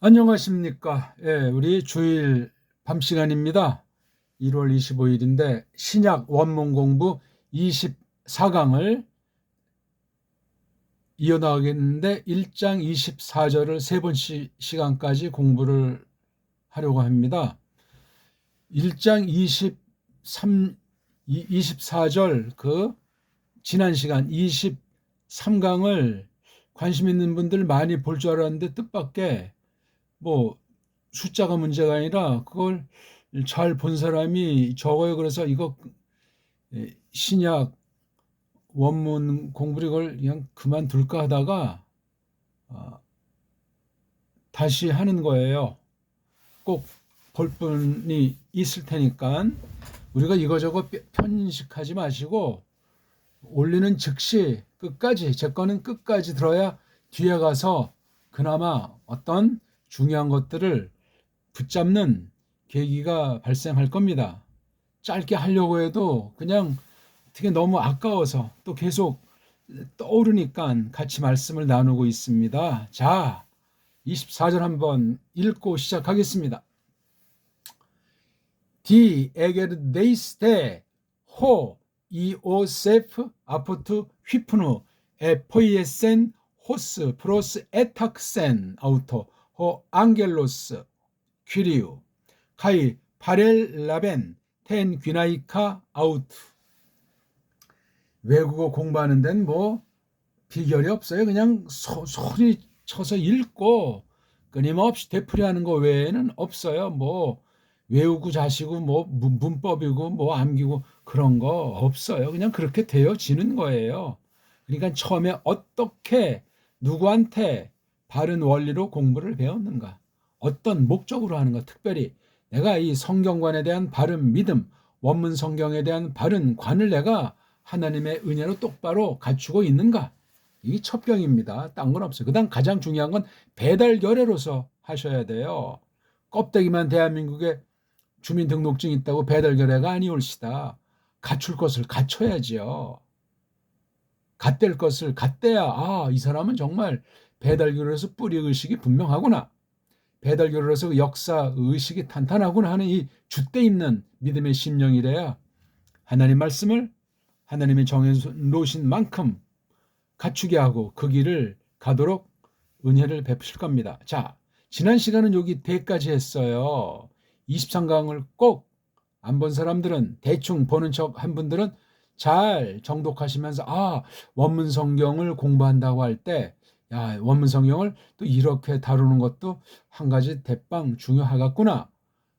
안녕하십니까. 예, 우리 주일 밤 시간입니다. 1월 25일인데 신약 원문 공부 24강을 이어나가겠는데 1장 24절을 세 번 시간까지 공부를 하려고 합니다. 1장 24절 지난 시간 23강을 관심 있는 분들 많이 볼 줄 알았는데 뜻밖의 뭐 숫자가 문제가 아니라 그걸 잘 본 사람이 적어요. 그래서 이거 신약 원문 공부를 이걸 그냥 그만둘까 하다가 다시 하는 거예요. 꼭 볼 분이 있을 테니까 우리가 이거저거 편식하지 마시고 올리는 즉시 끝까지, 제 거는 끝까지 들어야 뒤에 가서 그나마 어떤 중요한 것들을 붙잡는 계기가 발생할 겁니다. 짧게 하려고 해도 그냥 어떻게 너무 아까워서 또 계속 떠오르니까 같이 말씀을 나누고 있습니다. 자, 24절 한번 읽고 시작하겠습니다. Die Egerdeiste ho Iosef apud Hypno Epoiesen hos pros etaxen auto ho angelos 퀴리우 카이 파렐 라벤 텐 귀나이카 아우트. 외국어 공부하는 데는 뭐 비결이 없어요. 그냥 소리 쳐서 읽고 끊임없이 되풀이하는 거 외에는 없어요. 뭐 외우고 자시고 뭐 문법이고 뭐 암기고 그런 거 없어요. 그냥 그렇게 되어지는 거예요. 그러니까 처음에 어떻게 누구한테 바른 원리로 공부를 배웠는가, 어떤 목적으로 하는가, 특별히 내가 이 성경관에 대한 바른 믿음, 원문 성경에 대한 바른 관을 내가 하나님의 은혜로 똑바로 갖추고 있는가, 이게 첫 병입니다. 딴 건 없어요. 그다음 가장 중요한 건 배달 결례로서 하셔야 돼요. 껍데기만 대한민국에 주민등록증 있다고 배달 결례가 아니올시다. 갖출 것을 갖춰야지요. 갖댈 것을 갖대야 이 사람은 정말 배달 결례로서 뿌리 의식이 분명하구나, 배달 결례로서 역사 의식이 탄탄하구나 하는 이 줏대 있는 믿음의 심령이래야 하나님 말씀을 하나님이 정해놓으신 만큼 갖추게 하고 그 길을 가도록 은혜를 베푸실 겁니다. 자, 지난 시간은 여기 대까지 했어요. 23강을 꼭 안 본 사람들은, 대충 보는 척 한 분들은 잘 정독하시면서 원문 성경을 공부한다고 할 때 원문 성경을 또 이렇게 다루는 것도 한 가지 대빵 중요하겠구나,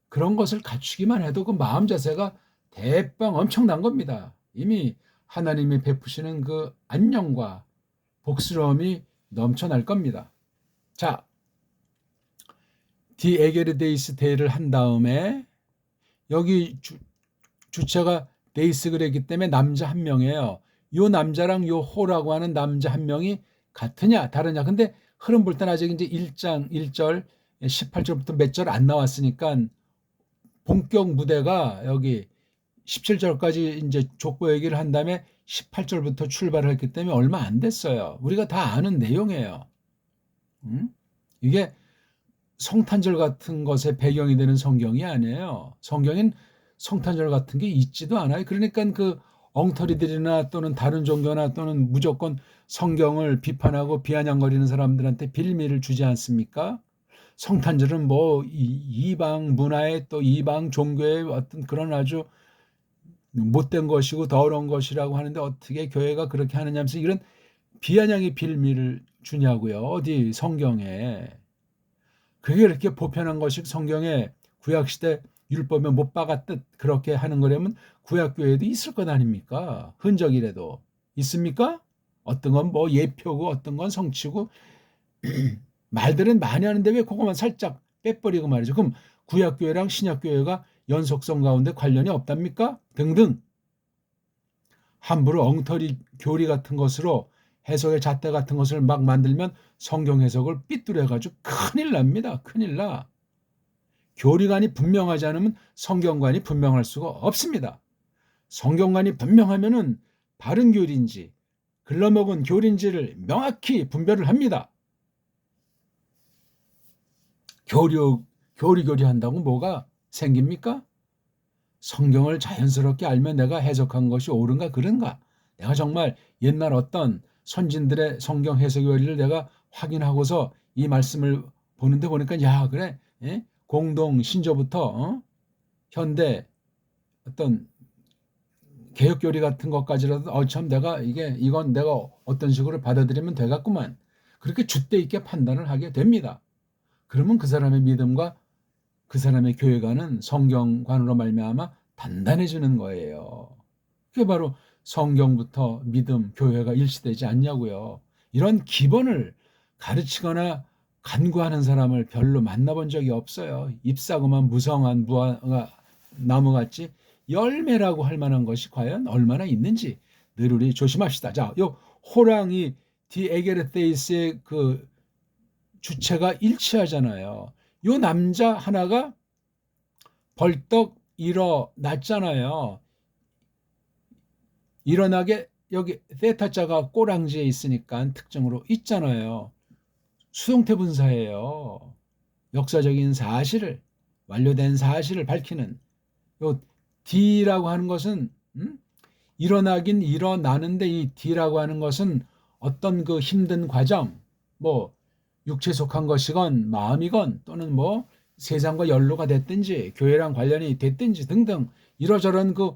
그런 것을 갖추기만 해도 그 마음 자세가 대빵 엄청난 겁니다. 이미 하나님이 베푸시는 그 안녕과 복스러움이 넘쳐날 겁니다. 자, 디에게르데이스 데이를 한 다음에 여기 주체가 데이스 그랬기 때문에 남자 한 명이에요. 요 남자랑 요 호라고 하는 남자 한 명이 같으냐 다르냐. 근데 흐름 볼 때는 아직 이제 1장 1절 18절부터 몇 절 안 나왔으니까 본격 무대가 여기 17절까지 이제 족보 얘기를 한 다음에 18절부터 출발을 했기 때문에 얼마 안 됐어요. 우리가 다 아는 내용이에요. 이게 성탄절 같은 것에 배경이 되는 성경이 아니에요. 성경엔 성탄절 같은 게 있지도 않아요. 그러니까 그 엉터리들이나 또는 다른 종교나 또는 무조건 성경을 비판하고 비아냥거리는 사람들한테 빌미를 주지 않습니까? 성탄절은 뭐 이방 문화의 또 이방 종교의 어떤 그런 아주 못된 것이고 더러운 것이라고 하는데 어떻게 교회가 그렇게 하느냐면서 이런 비아냥의 빌미를 주냐고요. 어디 성경에. 그게 이렇게 보편한 것이 성경에 구약시대 율법에 못 박았듯 그렇게 하는 거라면 구약교회도 있을 것 아닙니까? 흔적이라도. 있습니까? 어떤 건 뭐 예표고 어떤 건 성취고 말들은 많이 하는데 왜 그것만 살짝 빼버리고 말이죠. 그럼 구약교회랑 신약교회가 연속성 가운데 관련이 없답니까? 등등. 함부로 엉터리 교리 같은 것으로 해석의 잣대 같은 것을 막 만들면 성경 해석을 삐뚤어가지고 큰일 납니다. 큰일 나. 교리관이 분명하지 않으면 성경관이 분명할 수가 없습니다. 성경관이 분명하면은 바른 교리인지 글러먹은 교리인지를 명확히 분별을 합니다. 교리교리 한다고 뭐가 생깁니까? 성경을 자연스럽게 알면 내가 해석한 것이 옳은가 그른가? 내가 정말 옛날 어떤 선진들의 성경 해석 원리를 내가 확인하고서 이 말씀을 보는데 보니까 야 그래 공동 신조부터 현대 어떤 개혁교리 같은 것까지라도 참 내가 이건 내가 어떤 식으로 받아들이면 되겠구만 그렇게 줏대 있게 판단을 하게 됩니다. 그러면 그 사람의 믿음과 그 사람의 교회관은 성경관으로 말미암아 단단해지는 거예요. 그게 바로 성경부터 믿음, 교회가 일치되지 않냐고요. 이런 기본을 가르치거나 간구하는 사람을 별로 만나본 적이 없어요. 잎사구만 무성한 나무같이 열매라고 할 만한 것이 과연 얼마나 있는지 늘 우리 조심합시다. 자, 요 호랑이 디에게르테이스의 그 주체가 일치하잖아요. 요 남자 하나가 벌떡 일어났잖아요. 일어나게 여기 세타자가 꼬랑지에 있으니까 특정으로 있잖아요. 수동태 분사예요. 역사적인 사실을 완료된 사실을 밝히는 요 D라고 하는 것은 일어나긴 일어나는데 이 D라고 하는 것은 어떤 그 힘든 과정 뭐 육체에 속한 것이건 마음이건 또는 뭐 세상과 연로가 됐든지 교회랑 관련이 됐든지 등등 이러저런 그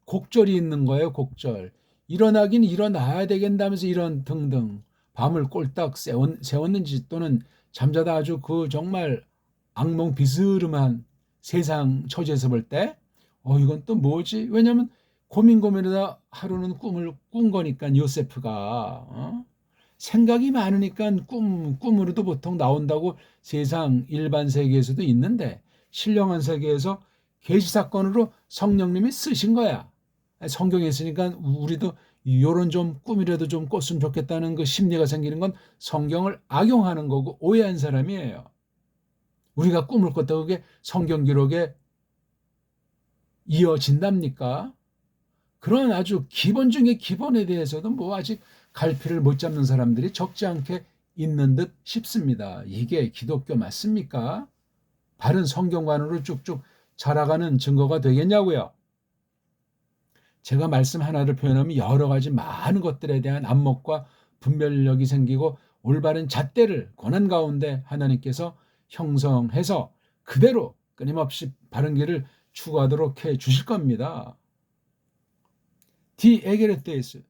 곡절이 있는 거예요. 곡절. 일어나긴 일어나야 되겠다면서 이런 등등 밤을 꼴딱 세웠는지 또는 잠자다 아주 그 정말 악몽 비스름한 세상 처지에서 볼 때 이건 또 뭐지? 왜냐면 고민하다 하루는 꿈을 꾼 거니까 요세프가 생각이 많으니까 꿈으로도 보통 나온다고 세상 일반 세계에서도 있는데 신령한 세계에서 계시 사건으로 성령님이 쓰신 거야. 성경에 있으니까 우리도 요런 좀 꿈이라도 좀 꿨으면 좋겠다는 그 심리가 생기는 건 성경을 악용하는 거고 오해한 사람이에요. 우리가 꿈을 꿨다고 그게 성경 기록에 이어진답니까? 그런 아주 기본 중에 기본에 대해서도 뭐 아직 갈피를 못 잡는 사람들이 적지 않게 있는 듯 싶습니다. 이게 기독교 맞습니까? 바른 성경관으로 쭉쭉 자라가는 증거가 되겠냐고요. 제가 말씀 하나를 표현하면 여러 가지 많은 것들에 대한 안목과 분별력이 생기고 올바른 잣대를 권한 가운데 하나님께서 형성해서 그대로 끊임없이 바른 길을 추구하도록 해 주실 겁니다. 디에게르테스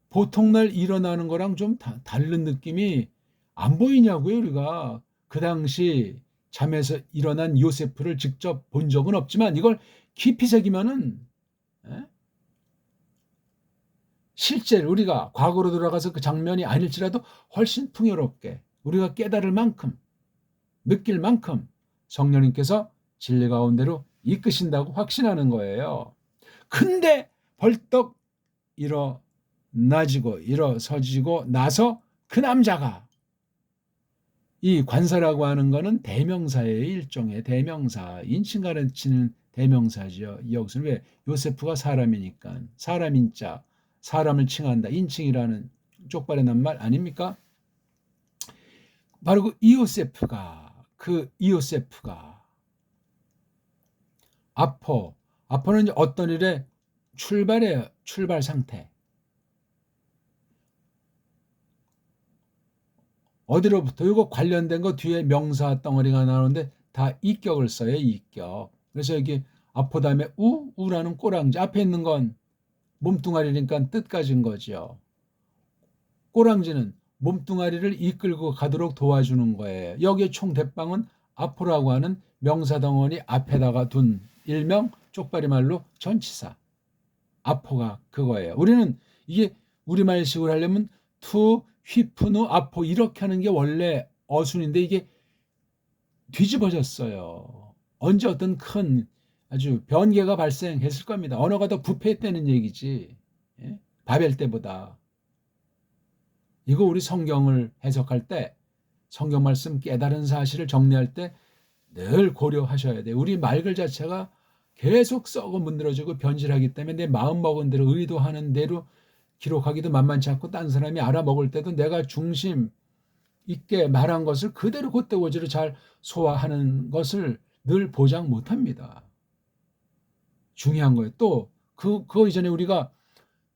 보통 날 일어나는 거랑 좀 다른 느낌이 안 보이냐고요. 우리가 그 당시 잠에서 일어난 요세프를 직접 본 적은 없지만 이걸 깊이 새기면은 실제 우리가 과거로 돌아가서 그 장면이 아닐지라도 훨씬 풍요롭게 우리가 깨달을 만큼 느낄 만큼 성령님께서 진리 가운데로 이끄신다고 확신하는 거예요. 근데 벌떡 일어서지고 나서 그 남자가 이 관사라고 하는 거는 대명사의 일종의 대명사, 인칭 가르치는 대명사죠. 여기서는 왜 요세프가 사람이니까 사람인자, 사람을 칭한다. 인칭이라는 쪽발의 난 말 아닙니까? 바로 그 이요세프가 아포는 이제 어떤 일에 출발 상태. 어디로부터 이거 관련된 거 뒤에 명사 덩어리가 나오는데 다 이격을 써요. 이격. 그래서 여기 아포 다음에 우라는 꼬랑지 앞에 있는 건 몸뚱아리니까 뜻가진 거죠. 꼬랑지는 몸뚱아리를 이끌고 가도록 도와주는 거예요. 여기에 총 대빵은 아포라고 하는 명사 덩어리 앞에다가 둔 일명 쪽발이 말로 전치사. 아포가 그거예요. 우리는 이게 우리말식으로 하려면 투 휘푸누 아포 이렇게 하는 게 원래 어순인데 이게 뒤집어졌어요. 언제 어떤 큰 아주 변개가 발생했을 겁니다. 언어가 더 부패했다는 얘기지. 바벨 때보다. 이거 우리 성경을 해석할 때 성경 말씀 깨달은 사실을 정리할 때 늘 고려하셔야 돼요. 우리 말글 자체가 계속 썩어 문드러지고 변질하기 때문에 내 마음 먹은 대로 의도하는 대로 기록하기도 만만치 않고 딴 사람이 알아먹을 때도 내가 중심 있게 말한 것을 그대로 곧대고지로 잘 소화하는 것을 늘 보장 못합니다. 중요한 거예요. 또 그거 이전에 우리가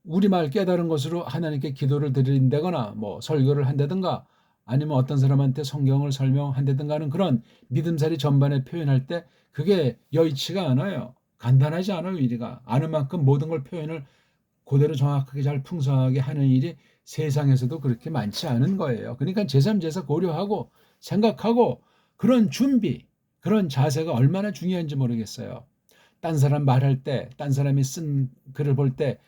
우리말 깨달은 것으로 하나님께 기도를 드린다거나 뭐 설교를 한다든가 아니면 어떤 사람한테 성경을 설명한다든가 하는 그런 믿음살이 전반에 표현할 때 그게 여의치가 않아요. 간단하지 않아요. 일이가 아는 만큼 모든 걸 표현을 그대로 정확하게 잘 풍성하게 하는 일이 세상에서도 그렇게 많지 않은 거예요. 그러니까 제3, 제사 고려하고 생각하고 그런 준비, 그런 자세가 얼마나 중요한지 모르겠어요. 딴 사람 말할 때, 딴 사람이 쓴 글을 볼 때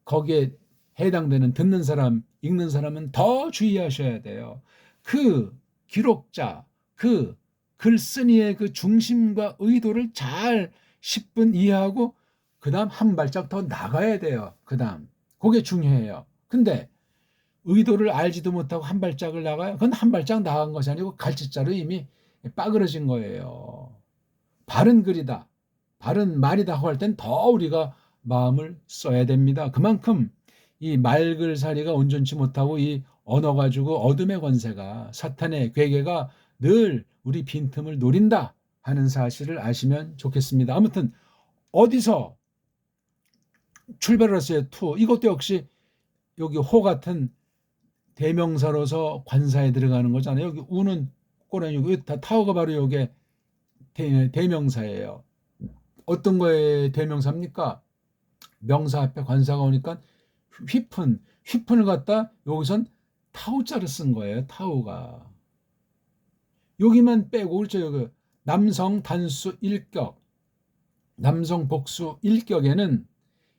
거기에 해당되는 듣는 사람, 읽는 사람은 더 주의하셔야 돼요. 그 기록자, 그 글쓴이의 그 중심과 의도를 잘 10분 이해하고 그 다음 한 발짝 더 나가야 돼요. 그 다음. 그게 중요해요. 근데 의도를 알지도 못하고 한 발짝을 나가요? 그건 한 발짝 나간 것이 아니고 갈짓자로 이미 빠그러진 거예요. 바른 글이다. 바른 말이다 하고 할 땐 더 우리가 마음을 써야 됩니다. 그만큼 이 말글살이가 온전치 못하고 이 언어 가지고 어둠의 권세가 사탄의 괴계가 늘 우리 빈틈을 노린다 하는 사실을 아시면 좋겠습니다. 아무튼 어디서 출발을 했어요? 투. 이것도 역시 여기 호 같은 대명사로서 관사에 들어가는 거잖아요. 여기 우는 꼬라니고 타오가 바로 이게 대명사예요. 어떤 거에 대명사입니까? 명사 앞에 관사가 오니까 휘픈을 갖다 여기선 타우자를 쓴 거예요. 타우가. 여기만 빼고 그렇죠. 여기 남성 단수 1격, 남성 복수 1격에는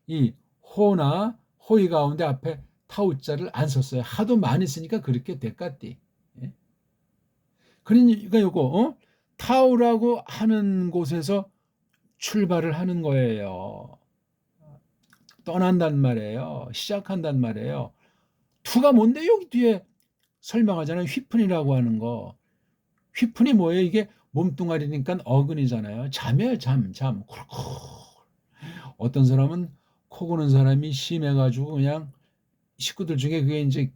이 호나 호의 가운데 앞에 타우자를 안 썼어요. 하도 많이 쓰니까 그렇게 됐겠디. 예? 그러니까 요거 타우라고 하는 곳에서 출발을 하는 거예요. 떠난단 말이에요. 시작한단 말이에요. 투가 뭔데 여기 뒤에 설명하잖아요. 휘푼이라고 하는 거. 휘푼이 뭐예요? 이게 몸뚱아리니까 어근이잖아요. 잠이에요. 잠. 쿨쿨. 어떤 사람은 코 고는 사람이 심해가지고 그냥 식구들 중에 그게 이제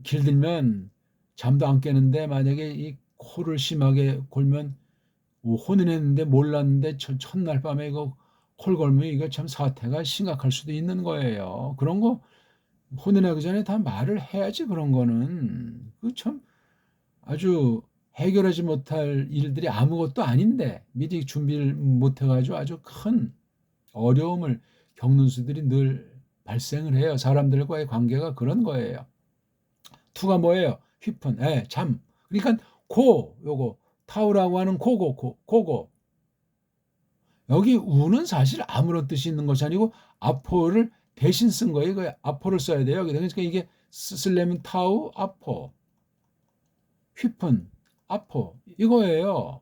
길들면 잠도 안 깨는데 만약에 이 코를 심하게 골면 혼인했는데 몰랐는데 첫날 밤에 이거 콜 걸면 이거 참 사태가 심각할 수도 있는 거예요. 그런 거 혼인하기 전에 다 말을 해야지 그런 거는 그 참 아주 해결하지 못할 일들이 아무것도 아닌데 미리 준비를 못 해가지고 아주 큰 어려움을 겪는 수들이 늘 발생을 해요. 사람들과의 관계가 그런 거예요. 투가 뭐예요? 휘픈, 잠. 그러니까 요거 타우라고 하는 고고. 여기 우는 사실 아무런 뜻이 있는 것이 아니고 아포를 대신 쓴 거예요. 그 아포를 써야 돼요. 그러니까 이게 쓰려면 타우, 아포, 휘픈, 아포 이거예요.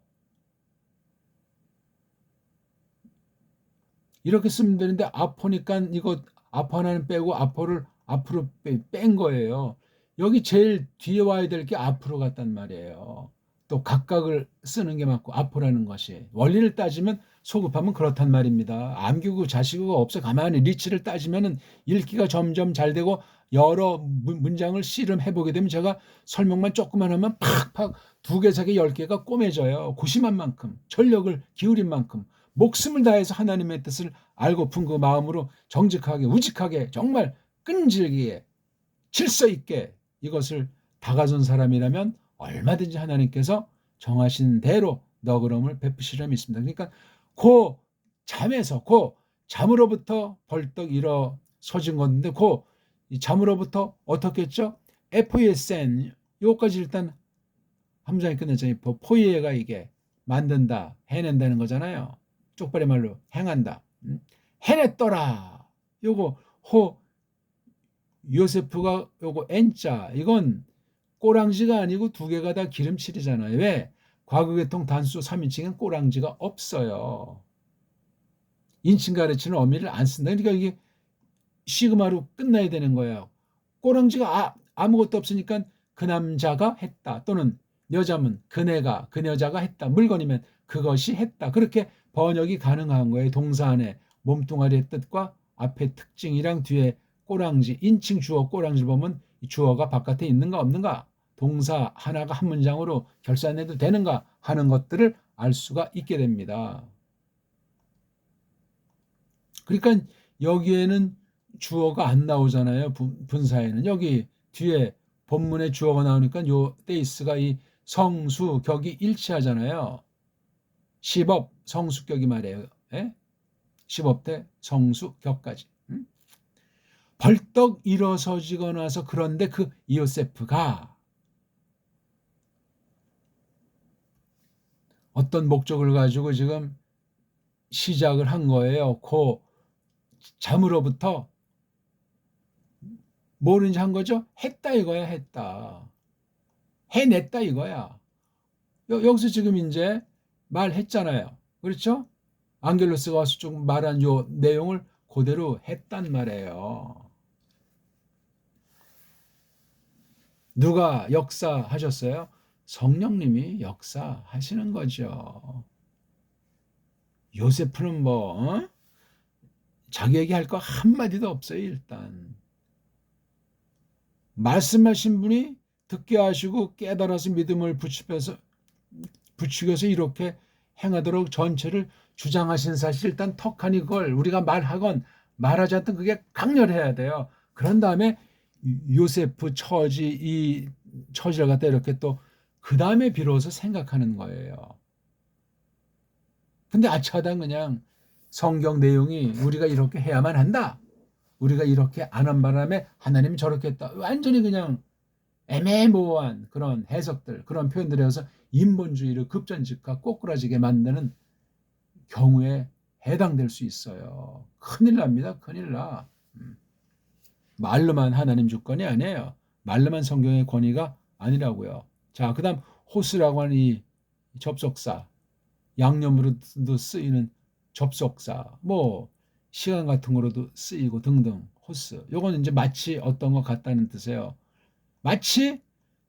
이렇게 쓰면 되는데 아포니까 이거 아포 하나는 빼고 아포를 앞으로 뺀 거예요. 여기 제일 뒤에 와야 될 게 앞으로 갔단 말이에요. 또 각각을 쓰는 게 맞고 앞으로라는 것이 원리를 따지면 소급하면 그렇단 말입니다. 암기고 자시고가 없어 가만히 리치를 따지면은 읽기가 점점 잘 되고 여러 문장을 씨름해 보게 되면 제가 설명만 조금만 하면 팍팍 2개, 3개, 10개가 꼬매져요. 고심한 만큼 전력을 기울인 만큼 목숨을 다해서 하나님의 뜻을 알고픈 그 마음으로 정직하게 우직하게 정말 끈질기게 질서 있게 이것을 다가선 사람이라면 얼마든지 하나님께서 정하신 대로 너그러움을 베푸시려 믿습니다. 그러니까 그 잠으로부터 벌떡 일어서진 건데 그 잠으로부터 어떻게 했죠? FESN 요까지 일단 함장이 끝냈잖아요. 포이에가 이게 만든다, 해낸다는 거잖아요. 쪽발의 말로 행한다. 해냈더라. 요거 호 요세프가 요거 N자 이건 꼬랑지가 아니고 2개가 다 기름칠이잖아요. 왜? 과거계통 단수 3인칭은 꼬랑지가 없어요. 인칭 가르치는 어미를 안 쓴다. 그러니까 이게 시그마로 끝나야 되는 거예요. 꼬랑지가 아무것도 없으니까 그 남자가 했다. 또는 여자면 그네가 그 여자가 했다. 물건이면 그것이 했다. 그렇게 번역이 가능한 거예요. 동사 안에 몸뚱아리의 뜻과 앞에 특징이랑 뒤에 꼬랑지 인칭 주어 꼬랑지를 보면 주어가 바깥에 있는가 없는가 동사 하나가 한 문장으로 결산해도 되는가 하는 것들을 알 수가 있게 됩니다. 그러니까 여기에는 주어가 안 나오잖아요. 분사에는. 여기 뒤에 본문에 주어가 나오니까 요 데이스가 이 성수 격이 일치하잖아요. 시법 성수격이 말이에요. 예? 시법대 성수 격까지. 벌떡 일어서지고 나서 그런데 그 요세프가 어떤 목적을 가지고 지금 시작을 한 거예요. 그 잠으로부터 뭐든지 한 거죠? 했다 이거야, 했다. 해냈다 이거야. 여기서 지금 이제 말했잖아요. 그렇죠? 안겔로스가 와서 좀 말한 요 내용을 그대로 했단 말이에요. 누가 역사하셨어요? 성령님이 역사하시는 거죠. 요세프는 자기에게 할 거 한마디도 없어요, 일단. 말씀하신 분이 듣게 하시고 깨달아서 믿음을 부추겨서 이렇게 행하도록 전체를 주장하신 사실 일단 턱하니 그걸 우리가 말하건 말하지 않든 그게 강렬해야 돼요. 그런 다음에 요세프 처지 이 처지를 갖다 이렇게 또 그 다음에 비로소 생각하는 거예요. 근데 아차하다 그냥 성경 내용이 우리가 이렇게 해야만 한다. 우리가 이렇게 안 한 바람에 하나님이 저렇게 했다. 완전히 그냥 애매모호한 그런 해석들, 그런 표현들에서 인본주의를 급전직하 꼬꾸라지게 만드는 경우에 해당될 수 있어요. 큰일 납니다. 큰일 나. 말로만 하나님 주권이 아니에요. 말로만 성경의 권위가 아니라고요. 자, 그 다음 호스라고 하는 이 접속사, 양념으로도 쓰이는 접속사, 시간 같은 거로도 쓰이고 등등 호스. 요거는 이제 마치 어떤 것 같다는 뜻이에요. 마치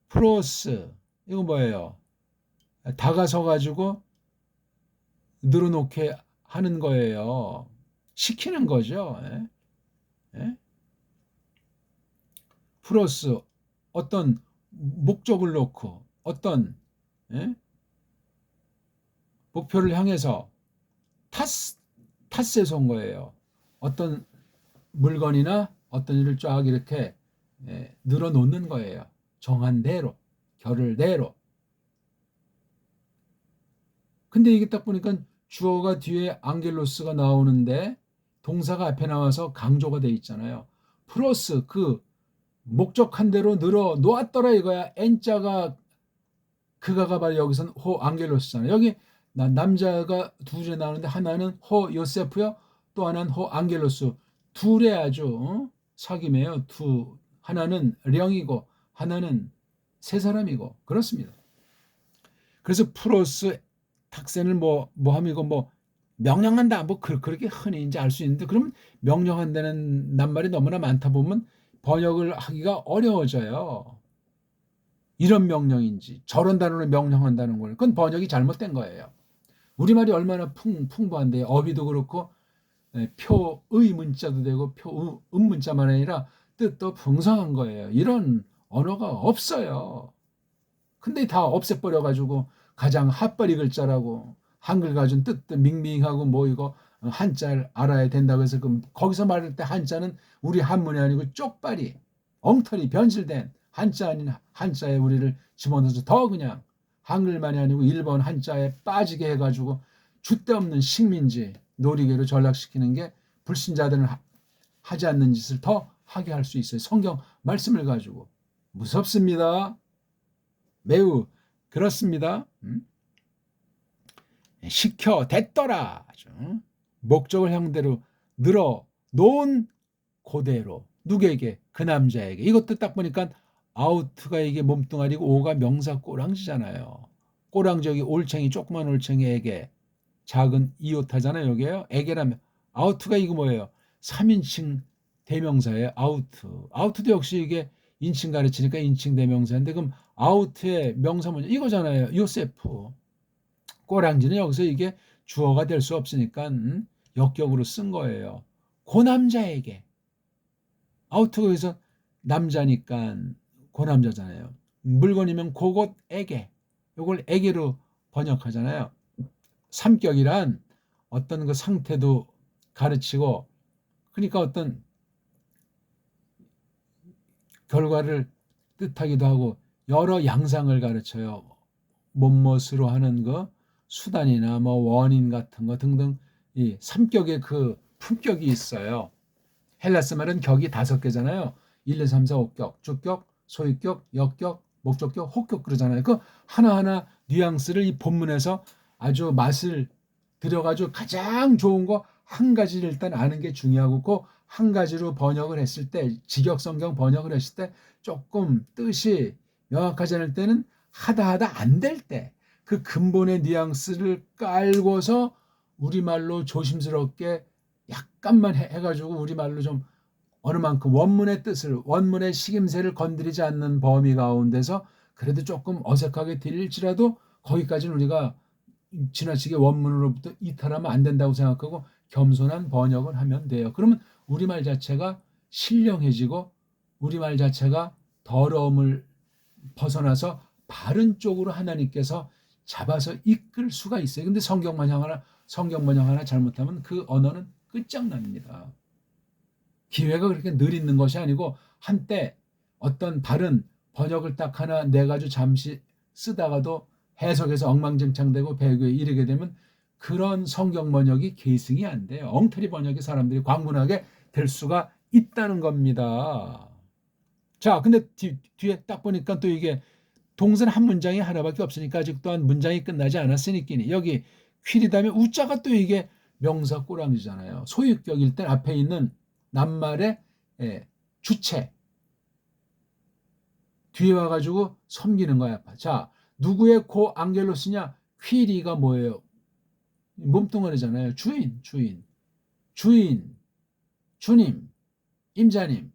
프로스 이거 뭐예요? 다가서 가지고 늘어놓게 하는 거예요. 시키는 거죠. 예? 예? 프로스 어떤 목적을 놓고 어떤 예? 목표를 향해서 탓에서 온 거예요. 어떤 물건이나 어떤 일을 쫙 이렇게 늘어놓는 거예요. 정한 대로, 결을대로. 근데 이게 딱 보니까 주어가 뒤에 앙겔로스가 나오는데 동사가 앞에 나와서 강조가 돼 있잖아요. 플러스 그 목적한 대로 늘어 놓았더라 이거야. N자가 그가가 바로 여기서는 호 앙겔로스잖아요. 여기 남자가 둘이 나오는데 하나는 호 요세프요. 또 하나는 호 앙겔로스. 둘의 아주 사귐이에요. 하나는 령이고 하나는 세 사람이고 그렇습니다. 그래서 프로스 탁센을 모함이고 명령한다 그렇게 흔히 이제 알 수 있는데 그러면 명령한다는 낱말이 너무나 많다 보면 번역을 하기가 어려워져요. 이런 명령인지 저런 단어로 명령한다는 걸 그건 번역이 잘못된 거예요. 우리말이 얼마나 풍부한데 어휘도 그렇고 표의 문자도 되고 문자만 아니라 뜻도 풍성한 거예요. 이런 언어가 없어요. 근데 다 없애버려가지고 가장 핫바리 글자라고 한글 가진 뜻도 밍밍하고 이거 한자를 알아야 된다고 해서 거기서 말할 때 한자는 우리 한문이 아니고 쪽발이 엉터리 변질된 한자 아닌 한자에 우리를 집어넣어서 더 그냥 한글만이 아니고 일본 한자에 빠지게 해가지고 줏대없는 식민지 놀이개로 전락시키는 게 불신자들은 하지 않는 짓을 더 하게 할 수 있어요. 성경 말씀을 가지고 무섭습니다. 매우 그렇습니다. 시켜 됐더라. 목적을 향대로 늘어 놓은 그대로 누구에게? 그 남자에게. 이것도 딱 보니까 아우트가 이게 몸뚱아리고 오가 명사 꼬랑지잖아요. 꼬랑지 여기 올챙이 조그만 올챙이에게 작은 이오타잖아요. 여기에요. 에게라면 아우트가 이거 뭐예요? 3인칭 대명사예요. 아우트도 역시 이게 인칭 가르치니까 인칭 대명사인데 그럼 아우트의 명사 문제 이거잖아요. 요세프. 꼬랑지는 여기서 이게 주어가 될 수 없으니까 역격으로 쓴 거예요. 그 남자에게. 아우트가 여기서 남자니까 그 남자잖아요. 물건이면 그것 에게, 요걸 에게로 번역하잖아요. 삼격이란 어떤 그 상태도 가르치고, 그러니까 어떤 결과를 뜻하기도 하고 여러 양상을 가르쳐요. 뭐뭇으로 하는 거 수단이나 뭐 원인 같은 거 등등 이 삼격의 그 품격이 있어요. 헬라스 말은 격이 5개잖아요. 1, 2, 3, 4, 5격, 주격, 소유격, 역격, 목적격, 혹격 그러잖아요. 그 하나하나 뉘앙스를 이 본문에서 아주 맛을 들여가지고 가장 좋은 거 한 가지를 일단 아는 게 중요하고 그 한 가지로 번역을 했을 때 직역성경 번역을 했을 때 조금 뜻이 명확하지 않을 때는 하다 안 될 때 그 근본의 뉘앙스를 깔고서 우리말로 조심스럽게 약간만 해가지고 우리말로 좀 어느 만큼 원문의 뜻을 원문의 식임새를 건드리지 않는 범위 가운데서 그래도 조금 어색하게 들릴지라도 거기까지는 우리가 지나치게 원문으로부터 이탈하면 안 된다고 생각하고 겸손한 번역을 하면 돼요. 그러면 우리말 자체가 신령해지고 우리말 자체가 더러움을 벗어나서 바른 쪽으로 하나님께서 잡아서 이끌 수가 있어요. 근데 성경 번역 하나 잘못하면 그 언어는 끝장납니다. 기회가 그렇게 늘 있는 것이 아니고 한때 어떤 바른 번역을 딱 하나 내가지고 잠시 쓰다가도 해석해서 엉망진창되고 배교에 이르게 되면 그런 성경 번역이 계승이 안 돼요. 엉터리 번역이 사람들이 광분하게 될 수가 있다는 겁니다. 자, 근데 뒤에 딱 보니까 또 이게 동선 한 문장이 하나밖에 없으니까 아직 또한 문장이 끝나지 않았으니까 여기 퀼이 다음에 우자가 또 이게 명사 꼬랑지잖아요. 소유격일 땐 앞에 있는 낱말의 주체 뒤에 와가지고 섬기는 거야. 자, 누구의 고 앙겔로스냐? 퀴리가 뭐예요? 몸뚱아리잖아요. 주인, 주님, 임자님.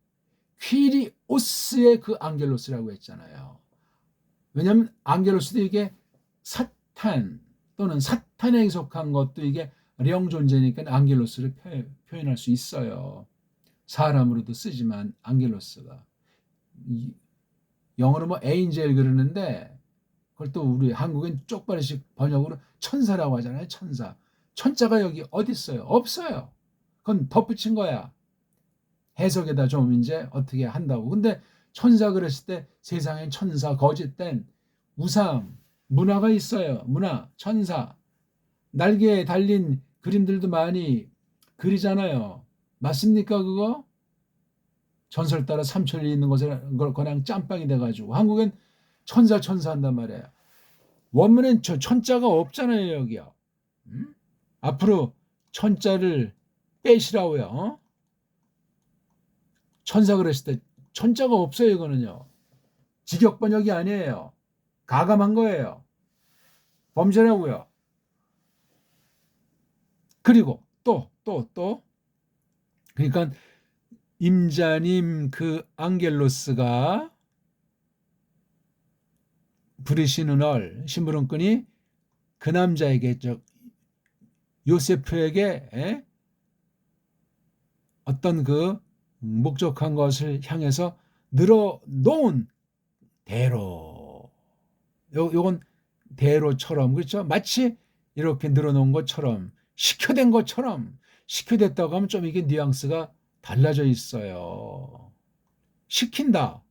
퀴리오스의 그 앙겔로스라고 했잖아요. 왜냐하면 앙겔로스도 이게 사탄 또는 사탄에 속한 것도 이게 령 존재니까 앙겔로스를 표현할 수 있어요. 사람으로도 쓰지만 앙겔로스가 영어로 뭐 에인젤 그러는데 그걸 또 우리 한국엔 쪽발이식 번역으로 천사라고 하잖아요. 천사. 천자가 여기 어디 있어요? 없어요. 그건 덧붙인 거야. 해석에다 좀 이제 어떻게 한다고. 근데 천사 그랬을 때 세상엔 천사 거짓된 우상 문화가 있어요. 문화 천사 날개에 달린 그림들도 많이 그리잖아요. 맞습니까 그거? 전설 따라 삼천리 있는 것을 그냥 짬빵이 돼가지고 한국엔 천사 한단 말이에요. 원문엔 천자가 없잖아요 여기요. 앞으로 천자를 빼시라고요. 천사 그랬을 때 천자가 없어요 이거는요. 직역 번역이 아니에요. 가감한 거예요. 범죄라고요. 그리고 또 그러니까 임자님 그 앙겔로스가 부르시는 심부름꾼이 그 남자에게 요세프에게 어떤 그 목적한 것을 향해서 늘어놓은 대로 요건 대로처럼 그렇죠? 마치 이렇게 늘어놓은 것처럼 식혀된 것처럼 식혀됐다고 하면 좀 이게 뉘앙스가 달라져 있어요. 식힌다.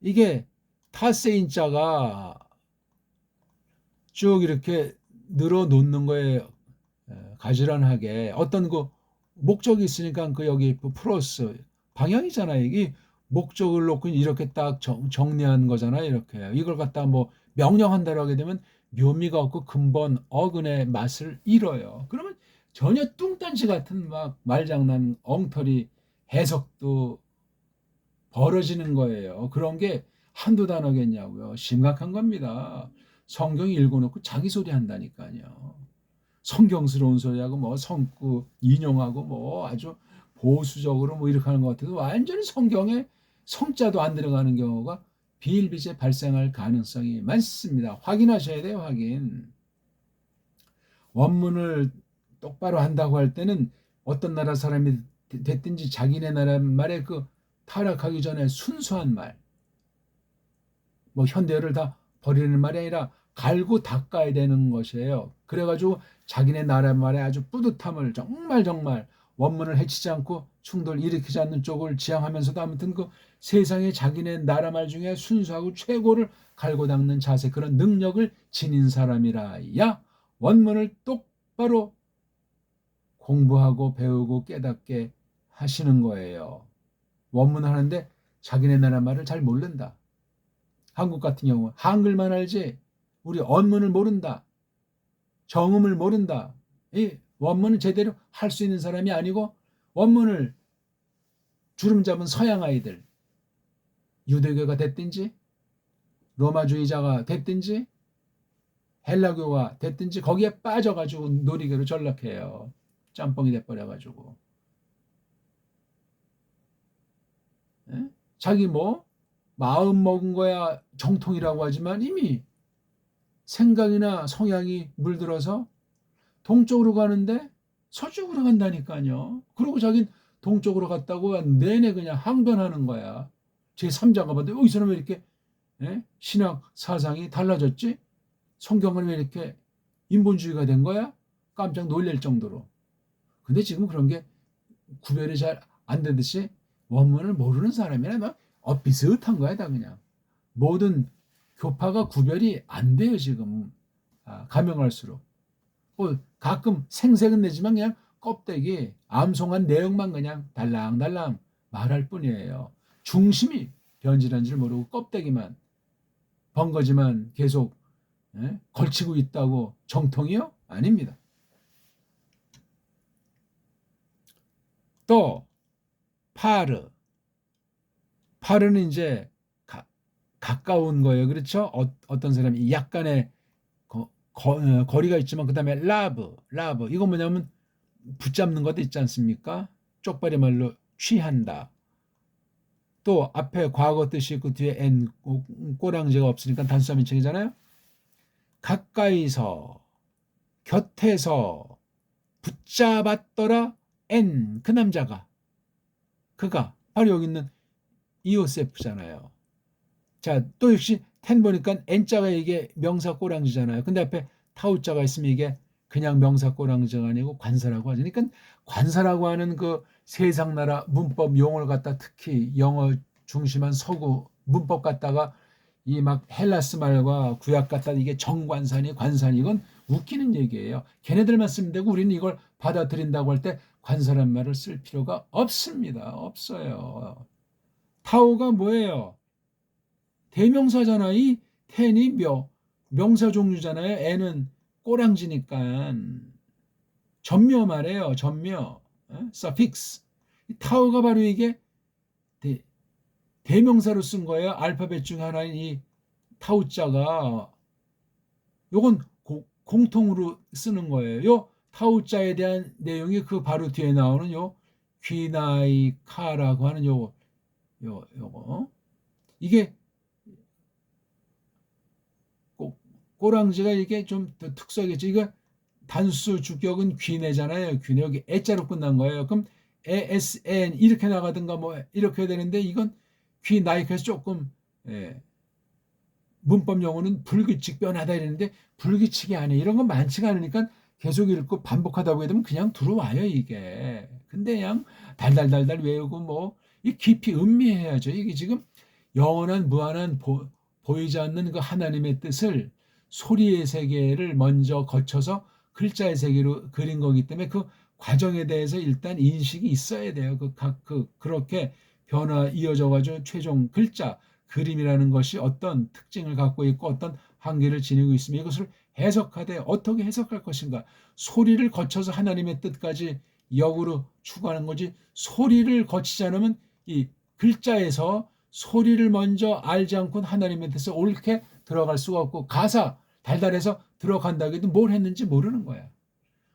이게 타세인자가 쭉 이렇게 늘어놓는 거에 가지런하게 어떤 그 목적이 있으니까 그 여기 그 플러스 방향이잖아요. 이게 목적을 놓고 이렇게 딱 정리한 거잖아요. 이렇게 이걸 갖다 뭐 명령한다고 하게 되면 묘미가 없고 근본 어근의 맛을 잃어요. 그러면 전혀 뚱딴지 같은 막 말장난 엉터리 해석도 벌어지는 거예요. 그런 게 한두 단어겠냐고요. 심각한 겁니다. 성경 읽어놓고 자기 소리 한다니까요. 성경스러운 소리하고 뭐 성구 인용하고 뭐 아주 보수적으로 뭐 이렇게 하는 것 같아도 완전히 성경에 성자도 안 들어가는 경우가 비일비재 발생할 가능성이 많습니다. 확인하셔야 돼요. 확인. 원문을 똑바로 한다고 할 때는 어떤 나라 사람이 됐든지 자기네 나라 말에 그 타락하기 전에 순수한 말 뭐 현대어를 다 버리는 말이 아니라 갈고 닦아야 되는 것이에요. 그래가지고 자기네 나라 말에 아주 뿌듯함을 정말 원문을 해치지 않고 충돌 일으키지 않는 쪽을 지향하면서도 아무튼 그 세상에 자기네 나라 말 중에 순수하고 최고를 갈고 닦는 자세, 그런 능력을 지닌 사람이라야 원문을 똑바로 공부하고 배우고 깨닫게 하시는 거예요. 원문 하는데 자기네 나라 말을 잘 모른다. 한국 같은 경우 한글만 알지 우리 언문을 모른다. 정음을 모른다. 이 원문을 제대로 할 수 있는 사람이 아니고, 원문을 주름 잡은 서양 아이들, 유대교가 됐든지 로마주의자가 됐든지 헬라교가 됐든지 거기에 빠져가지고 놀이교로 전락해요. 짬뽕이 돼버려가지고. 에? 자기 뭐 마음 먹은 거야 정통이라고 하지만 이미 생각이나 성향이 물들어서 동쪽으로 가는데 서쪽으로 간다니까요. 그리고 자긴 동쪽으로 갔다고 내내 그냥 항변하는 거야. 제3자가 봤는데 이 사람 왜 이렇게 신학 사상이 달라졌지? 성경은 왜 이렇게 인본주의가 된 거야? 깜짝 놀랄 정도로. 근데 지금 그런 게 구별이 잘 안 되듯이 원문을 모르는 사람이나 막 비슷한 거야 다 그냥. 모든 교파가 구별이 안 돼요 지금. 가명할수록. 가끔 생색은 내지만 그냥 껍데기 암송한 내용만 그냥 달랑달랑 말할 뿐이에요. 중심이 변질한 줄 모르고 껍데기만 번거지만 계속 걸치고 있다고 정통이요? 아닙니다. 또 파르. 파르는 이제 가까운 거예요. 그렇죠? 어떤 사람이 약간의 거리가 있지만 그 다음에 라브. 이건 뭐냐면 붙잡는 것도 있지 않습니까? 쪽발이 말로 취한다. 또 앞에 과거 뜻이 있고 뒤에 n 꼬랑지가 없으니까 단수 3인칭이잖아요. 가까이서 곁에서 붙잡았더라 n 그 남자가 그가 바로 여기 있는 이오세프잖아요. 자, 또 역시 텐 보니까 n자가 이게 명사 꼬랑지잖아요. 근데 앞에 타우자가 있으면 이게 그냥 명사 꼬랑지가 아니고 관사라고 하죠. 그러니까 관사라고 하는 그 세상 나라 문법 용어를 갖다 특히 영어 중심한 서구 문법 갖다가 이 막 헬라스 말과 구약 갖다 이게 정관사니 관사니 이건 웃기는 얘기예요. 걔네들만 쓰면 되고 우리는 이걸 받아들인다고 할 때 관사란 말을 쓸 필요가 없습니다. 없어요. 타오가 뭐예요? 대명사잖아. 이 텐이 명사 종류잖아요. 애는 꼬랑지니까 전묘 말이에요. 전묘. suffix. 타오가 바로 이게 대명사로 쓴 거예요. 알파벳 중 하나인 이 타우자가 요건 공통으로 쓰는 거예요. 요 타우자에 대한 내용이 그 바로 뒤에 나오는 요 귀나이카라고 하는 요거 이게 꼬랑지가 이게 좀 특수하겠죠. 이거 단수 주격은 귀내잖아요. 귀내 여기 애자로 끝난 거예요. 그럼 ASN 이렇게 나가든가 뭐 이렇게 해야 되는데 이건 귀나이카에서 조금 문법 용어는 불규칙 변하다 이랬는데 불규칙이 아니에요. 이런 건 많지가 않으니까 계속 읽고 반복하다 보게 되면 그냥 들어와요 이게. 근데 그냥 달달달달 외우고 뭐 이 깊이 음미해야죠. 이게 지금 영원한 무한한 보이지 않는 그 하나님의 뜻을 소리의 세계를 먼저 거쳐서 글자의 세계로 그린 거기 때문에 그 과정에 대해서 일단 인식이 있어야 돼요. 그렇게 변화 이어져 가지고 최종 글자 그림이라는 것이 어떤 특징을 갖고 있고 어떤 한계를 지니고 있으며 이것을 해석하되 어떻게 해석할 것인가. 소리를 거쳐서 하나님의 뜻까지 역으로 추구하는 거지 소리를 거치지 않으면 이 글자에서 소리를 먼저 알지 않고는 하나님의 뜻에 옳게 들어갈 수가 없고 가사 달달해서 들어간다고 해도 뭘 했는지 모르는 거야.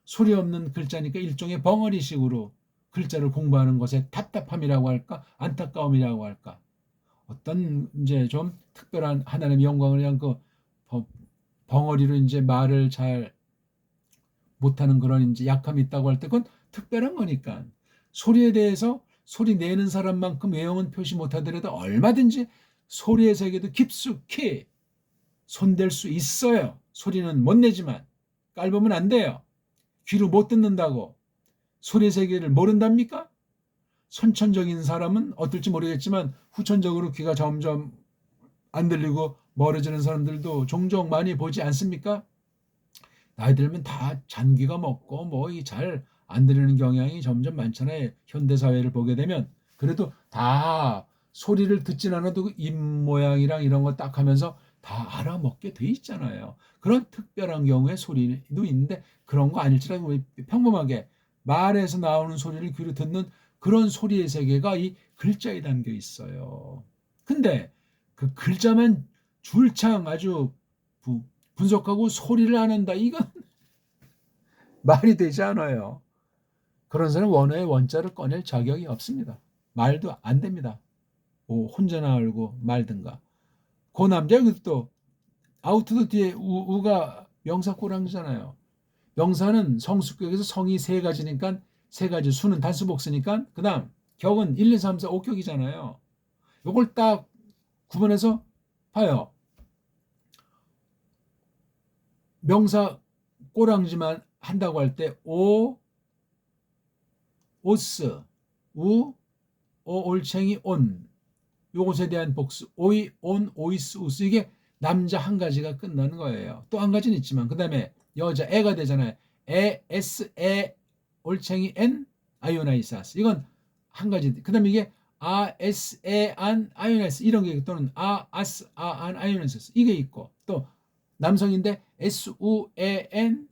소리 없는 글자니까 일종의 벙어리식으로 글자를 공부하는 것에 답답함이라고 할까 안타까움이라고 할까 어떤 이제 좀 특별한 하나님의 영광을 위한 그 벙어리로 이제 말을 잘 못하는 그런 이제 약함이 있다고 할 때 그건 특별한 거니까 소리에 대해서 소리 내는 사람만큼 외형은 표시 못하더라도 얼마든지 소리의 세계도 깊숙이 손댈 수 있어요. 소리는 못 내지만 깔보면 안 돼요. 귀로 못 듣는다고 소리의 세계를 모른답니까? 선천적인 사람은 어떨지 모르겠지만 후천적으로 귀가 점점 안 들리고 멀어지는 사람들도 종종 많이 보지 않습니까? 나이 들면 다 잔귀가 먹고 뭐 잘 안 들리는 경향이 점점 많잖아요. 현대 사회를 보게 되면. 그래도 다 소리를 듣진 않아도 입 모양이랑 이런 거 딱 하면서 다 알아먹게 돼 있잖아요. 그런 특별한 경우에 소리도 있는데 그런 거 아닐지라도 평범하게 말에서 나오는 소리를 귀로 듣는 그런 소리의 세계가 이 글자에 담겨 있어요. 근데 그 글자만 줄창 아주 분석하고 소리를 안 한다. 이건 말이 되지 않아요. 그런 사람은 원어의 원자를 꺼낼 자격이 없습니다. 말도 안 됩니다. 혼자나 알고 말든가. 그 남자 여기 또 아우트도 뒤에 우가 명사 꼬랑지잖아요. 명사는 성수격에서 성이 세 가지니까 세 가지 수는 단수 복수니까 그 다음 격은 1, 2, 3, 4, 5격이잖아요. 요걸 딱 구분해서 봐요. 명사 꼬랑지만 한다고 할 때 오스, 우, 올챙이, 온. 요것에 대한 복수. 오이, 온, 오이스, 우스. 이게 남자 한 가지가 끝나는 거예요. 또 한 가지는 있지만 그 다음에 여자 애가 되잖아요. 에스, 올챙이, 엔, 아이오나이사스. 이건 한 가지. 그 다음에 이게 에스, 안, 아이오나이스. 이런 게 또는 아스, 안, 아이오나이사스. 이게 있고 또 남성인데 에스, 우, 엔,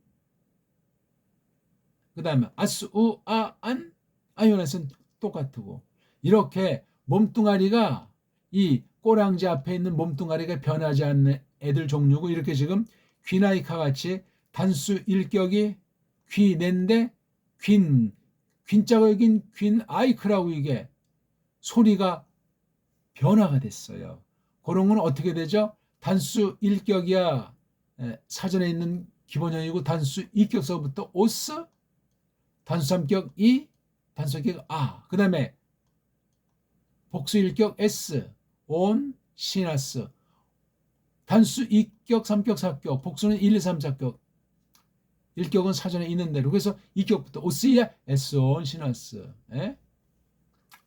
그 다음에 아스, 우, 안, 아이오나이스는 똑같고 이렇게 몸뚱아리가 이 꼬랑지 앞에 있는 몸뚱아리가 변하지 않는 애들 종류고 이렇게 지금 귀나이카 같이 단수 일격이 귀낸데 균자가 여긴 균아이크라고 이게 소리가 변화가 됐어요. 그런 건 어떻게 되죠? 단수 일격이야 사전에 있는 기본형이고 단수 이격서부터 오스 단수 삼격 이 단수 삼격 그 다음에 복수 일격 S, 온, 시나스. 단수 2격, 3격, 4격. 복수는 1, 2, 3, 4격. 1격은 사전에 있는 대로. 그래서 2격부터 오스야 S, 온, 시나스.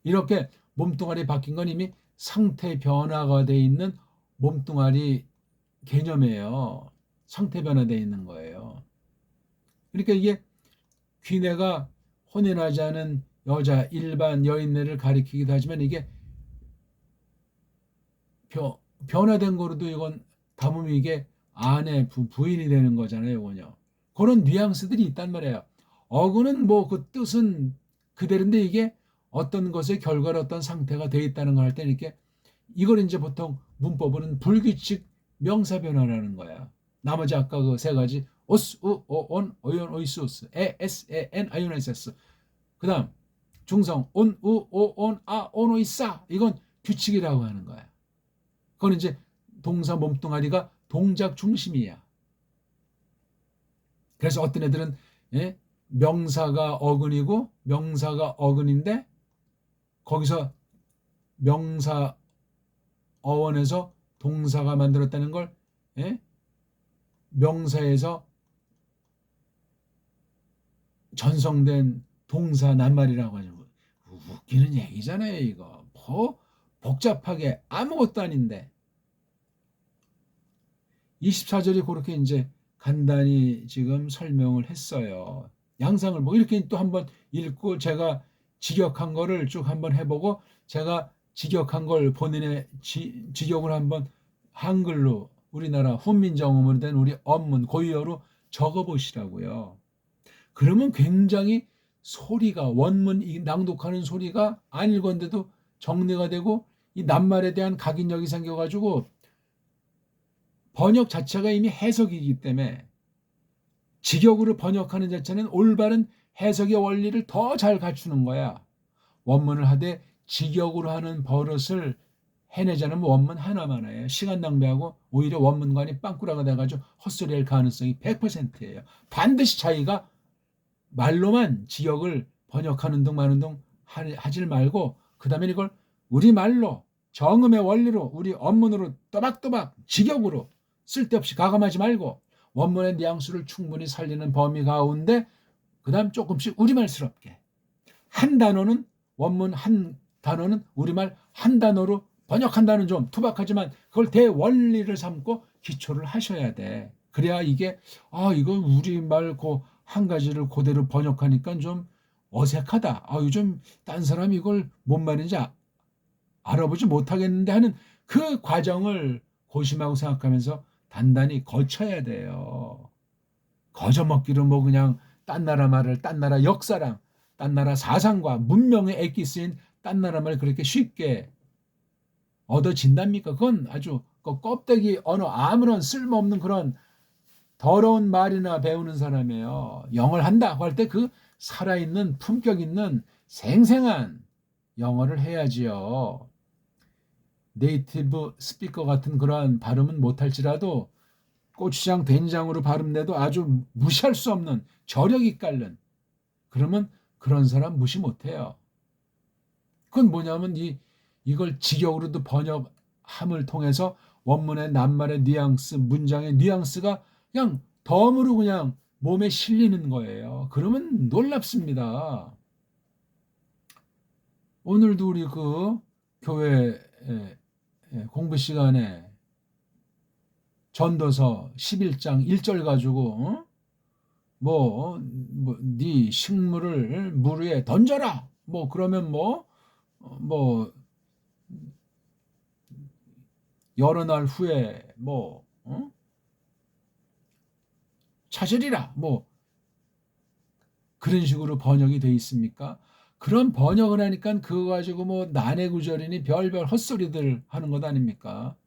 이렇게 몸뚱아리 바뀐 건 이미 상태 변화가 돼 있는 몸뚱아리 개념이에요. 상태 변화되어 있는 거예요. 그러니까 이게 귀내가 혼인하지 않은 여자 일반 여인네를 가리키기도 하지만 이게 변화된 거로도 이건 담으면 이게 아내 부인이 되는 거잖아요. 이거요. 그런 뉘앙스들이 있단 말이에요. 어구는 뭐 그 뜻은 그대로인데 이게 어떤 것의 결과로 어떤 상태가 돼 있다는 걸 할 때는 이렇게 이걸 이제 보통 문법으로는 불규칙 명사 변화라는 거야. 나머지 아까 그 세 가지 오스, 우, 온, 오연, 오이스, 우스, 에스, 엔, 아이오나이세스. 그 다음 중성 온, 우, 오, 온, 온, 오이싸. 이건 규칙이라고 하는 거야. 그건 이제 동사 몸뚱아리가 동작 중심이야. 그래서 어떤 애들은 명사가 어근이고 명사가 어근인데 거기서 명사 어원에서 동사가 만들었다는 걸 명사에서 전성된 동사 낱말이라고 하죠. 웃기는 얘기잖아요. 이거 뭐 복잡하게 아무것도 아닌데 24절이 그렇게 이제 간단히 지금 설명을 했어요. 양상을 뭐 이렇게 또 한번 읽고 제가 직역한 거를 쭉 한번 해보고 제가 직역한 걸 본인의 직역을 한번 한글로 우리나라 훈민정음으로 된 우리 언문 고유어로 적어보시라고요. 그러면 굉장히 소리가 원문 낭독하는 소리가 안 읽었는데도 정리가 되고 이 낱말에 대한 각인력이 생겨가지고 번역 자체가 이미 해석이기 때문에 직역으로 번역하는 자체는 올바른 해석의 원리를 더 잘 갖추는 거야. 원문을 하되 직역으로 하는 버릇을 해내지 않으면 원문 하나만 해요. 시간 낭비하고 오히려 원문관이 빵꾸라가 돼가지고 헛소리할 가능성이 100%예요. 반드시 자기가 말로만 직역을 번역하는 둥 마는 둥 하질 말고 그 다음에 이걸 우리말로 정음의 원리로 우리 원문으로 또박또박 직역으로 쓸데없이 가감하지 말고 원문의 뉘앙스를 충분히 살리는 범위 가운데 그다음 조금씩 우리말스럽게 한 단어는 원문 한 단어는 우리말 한 단어로 번역한다는 좀 투박하지만 그걸 대원리를 삼고 기초를 하셔야 돼. 그래야 이게 이거 우리말 한 가지를 그대로 번역하니까 좀 어색하다. 요즘 딴 사람이 이걸 뭔 말인지 알아보지 못하겠는데 하는 그 과정을 고심하고 생각하면서 단단히 거쳐야 돼요. 거저먹기로 뭐 그냥 딴 나라 말을 딴 나라 역사랑 딴 나라 사상과 문명에 애기 쓰인 딴 나라 말 그렇게 쉽게 얻어진답니까? 그건 아주 그 껍데기 언어 아무런 쓸모없는 그런 더러운 말이나 배우는 사람이에요. 영어를 한다 할 때 그 살아있는 품격 있는 생생한 영어를 해야지요. 네이티브 스피커 같은 그러한 발음은 못할지라도 고추장 된장으로 발음돼도 아주 무시할 수 없는 저력이 깔른 그러면 그런 사람 무시 못해요. 그건 뭐냐면 이걸 직역으로도 번역함을 통해서 원문의 낱말의 뉘앙스, 문장의 뉘앙스가 그냥 덤으로 그냥 몸에 실리는 거예요. 그러면 놀랍습니다. 오늘도 우리 그 교회 공부 시간에 전도서 11장 1절 가지고 네 식물을 물 위에 던져라. 그러면 뭐 여러 날 후에 찾으리라. 그런 식으로 번역이 돼 있습니까? 그런 번역을 하니까 그거 가지고 난해구절이니 별별 헛소리들 하는 것 아닙니까?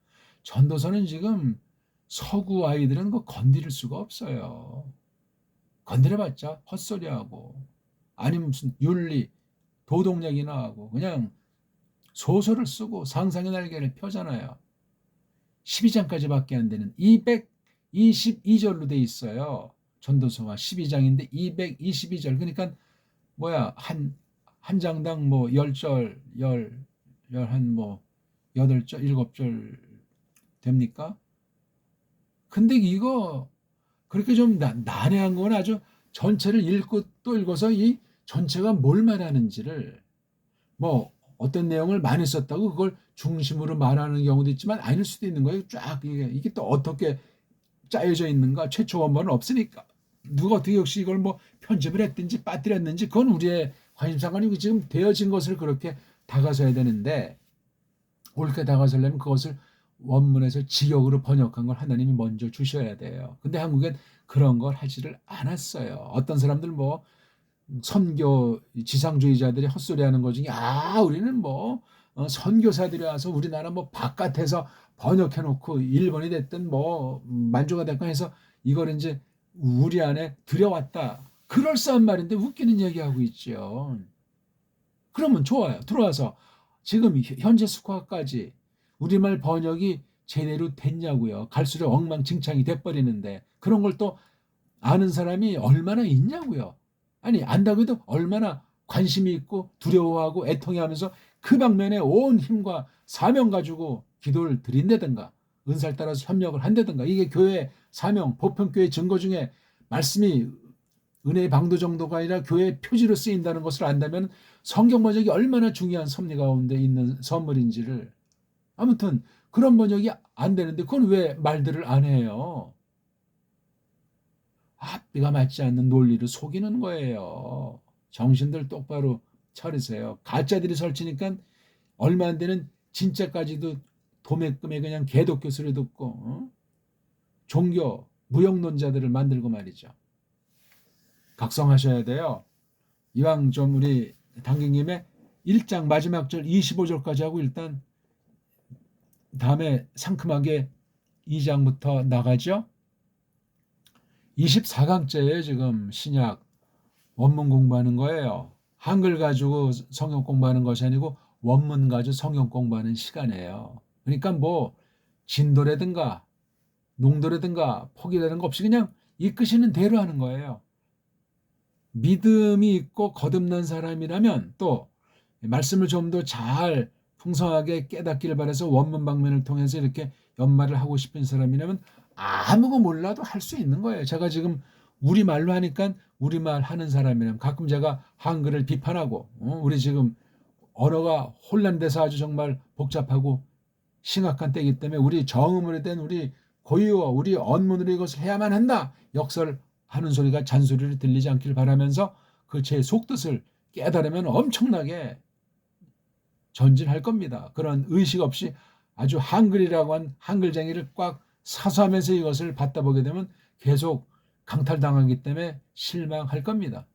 전도서는 지금 서구 아이들은 그거 건드릴 수가 없어요. 건드려봤자 헛소리하고 아니면 무슨 윤리, 도덕력이나 하고 그냥 소설을 쓰고 상상의 날개를 펴잖아요. 12장까지밖에 안 되는 222절로 돼 있어요. 전도서가 12장인데 222절. 그러니까 한 장당 10절, 한 8절, 7절 됩니까? 근데 이거 그렇게 좀 난해한 건 아주 전체를 읽고 또 읽어서 이 전체가 뭘 말하는지를 어떤 내용을 많이 썼다고 그걸 중심으로 말하는 경우도 있지만 아닐 수도 있는 거예요. 쫙 이게 또 어떻게 짜여져 있는가? 최초 원본은 없으니까 누가 어떻게 역시 이걸 편집을 했든지 빠뜨렸는지 그건 우리의 관심사가 아니고 지금 되어진 것을 그렇게 다가서야 되는데 옳게 다가서려면 그것을 원문에서 직역으로 번역한 걸 하나님이 먼저 주셔야 돼요. 근데 한국엔 그런 걸 하지를 않았어요. 어떤 사람들 선교 지상주의자들이 헛소리하는 것 중에 우리는 선교사들이 와서 우리나라 바깥에서 번역해 놓고 일본이 됐든 만주가 됐건 해서 이걸 이제 우리 안에 들여왔다. 그럴싸한 말인데 웃기는 얘기하고 있죠. 그러면 좋아요. 들어와서 지금 현재 스코어까지 우리말 번역이 제대로 됐냐고요. 갈수록 엉망진창이 돼버리는데 그런 걸 또 아는 사람이 얼마나 있냐고요. 아니 안다고 해도 얼마나 관심이 있고 두려워하고 애통해하면서 그 방면에 온 힘과 사명 가지고 기도를 드린다든가 은사를 따라서 협력을 한다든가 이게 교회 사명 보편교회 증거 중에 말씀이 은혜의 방도 정도가 아니라 교회의 표지로 쓰인다는 것을 안다면 성경 번역이 얼마나 중요한 섭리 가운데 있는 선물인지를 아무튼 그런 번역이 안 되는데 그건 왜 말들을 안 해요? 앞뒤가 맞지 않는 논리를 속이는 거예요. 정신들 똑바로 차리세요. 가짜들이 설치니까 얼마 안 되는 진짜까지도 도매금에 그냥 개독교 소리 듣고 종교 무형론자들을 만들고 말이죠. 각성하셔야 돼요. 이왕 좀 우리 당경님의 1장 마지막 절 25절까지 하고 일단 다음에 상큼하게 2장부터 나가죠. 24강째에 지금 신약 원문 공부하는 거예요. 한글 가지고 성경 공부하는 것이 아니고 원문 가지고 성경 공부하는 시간이에요. 그러니까 진도라든가 농도라든가 폭이라든가 없이 그냥 이끄시는 대로 하는 거예요. 믿음이 있고 거듭난 사람이라면 또 말씀을 좀 더 잘 풍성하게 깨닫기를 바라서 원문 방면을 통해서 이렇게 연말을 하고 싶은 사람이라면 아무거 몰라도 할 수 있는 거예요. 제가 지금 우리말로 하니까 우리말 하는 사람이라면 가끔 제가 한글을 비판하고 우리 지금 언어가 혼란돼서 아주 정말 복잡하고 심각한 때이기 때문에 우리 정음으로 된 우리 고유어 우리 언문으로 이것을 해야만 한다. 역설하는 소리가 잔소리를 들리지 않길 바라면서 그 제 속뜻을 깨달으면 엄청나게 전진할 겁니다. 그런 의식 없이 아주 한글이라고 한 한글쟁이를 꽉 사수하면서 이것을 받다 보게 되면 계속 강탈당하기 때문에 실망할 겁니다.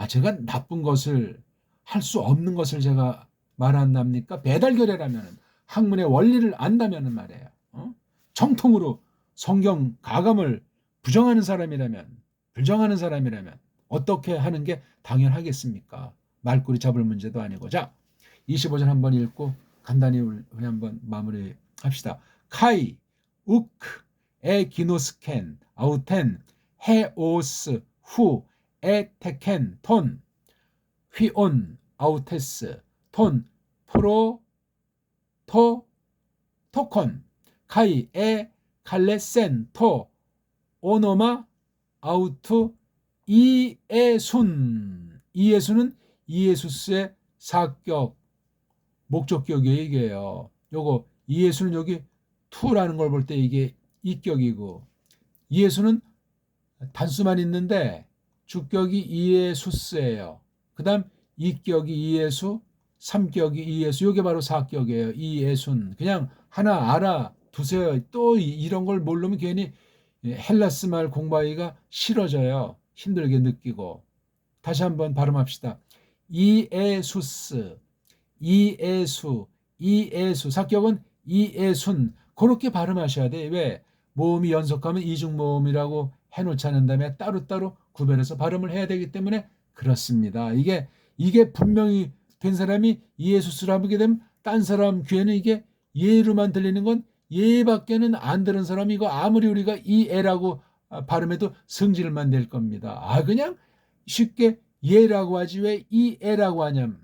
제가 나쁜 것을 할 수 없는 것을 제가 말한답니까? 배달결례라면 학문의 원리를 안다면 말이에요. 정통으로 성경 가감을 부정하는 사람이라면 어떻게 하는 게 당연하겠습니까? 말꼬리 잡을 문제도 아니고. 자, 25절 한번 읽고 간단히 우리 한번 마무리합시다. 카이, 우크, 에기노스켄, 아우텐, 헤오스, 후, 에테켄, 톤, 휘온, 아우테스, 톤, 프로, 토콘, 카이, 에, 칼레센, 토, 오노마, 아우투, 이에순. 이에순은 이에수스의 사격, 목적격이에요, 이게요. 요거, 이에수는 여기 투라는 걸 볼 때 이게 이격이고, 이에수는 단수만 있는데 주격이 이에수스예요. 그 다음 이격이 이에수, 삼격이 이에수, 요게 바로 사격이에요. 이에순. 그냥 하나 알아두세요. 또 이런 걸 모르면 괜히 헬라스 말 공부하기가 싫어져요. 힘들게 느끼고. 다시 한번 발음합시다. 이에수스, 이에수, 이에수. 사격은 이에순. 그렇게 발음하셔야 돼. 왜? 모음이 연속하면 이중모음이라고 해놓지 않은 다음에 따로따로 구별해서 발음을 해야 되기 때문에 그렇습니다. 이게 분명히 된 사람이 이에수스라 하게 되면 딴 사람 귀에는 이게 예로만 들리는 건 예밖에는 안 들은 사람이 이거 아무리 우리가 이에라고 발음해도 성질만 낼 겁니다. 그냥 쉽게 예라고 하지 왜 이에라고 하냐면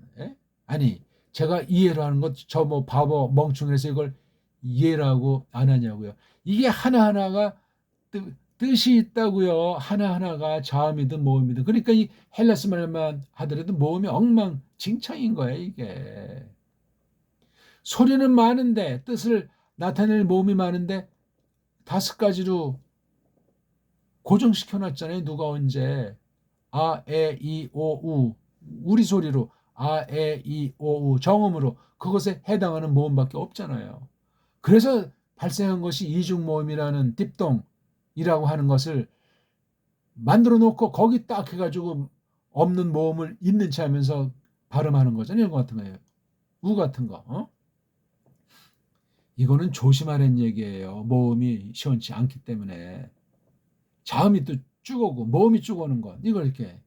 아니 제가 이해로 하는 것 저 뭐 바보 멍충해서 이걸 이해라고 안 하냐고요. 이게 하나하나가 뜻이 있다고요. 하나하나가 자음이든 모음이든. 그러니까 이 헬라스 말만 하더라도 모음이 엉망진창인 거예요. 이게 소리는 많은데 뜻을 나타낼 모음이 많은데 5가지로 고정시켜 놨잖아요. 누가 언제 에, 이, 오, 우 우리 소리로 에, 이, 오, 우 정음으로 그것에 해당하는 모음밖에 없잖아요. 그래서 발생한 것이 이중모음이라는 딥동이라고 하는 것을 만들어 놓고 거기 딱 해가지고 없는 모음을 있는 채 하면서 발음하는 거잖아요. 이거 같은 거예요. 우 같은 거. 이거는 조심하라는 얘기예요. 모음이 시원치 않기 때문에. 자음이 또 쭉 오고 모음이 쭉 오는 것. 이걸 이렇게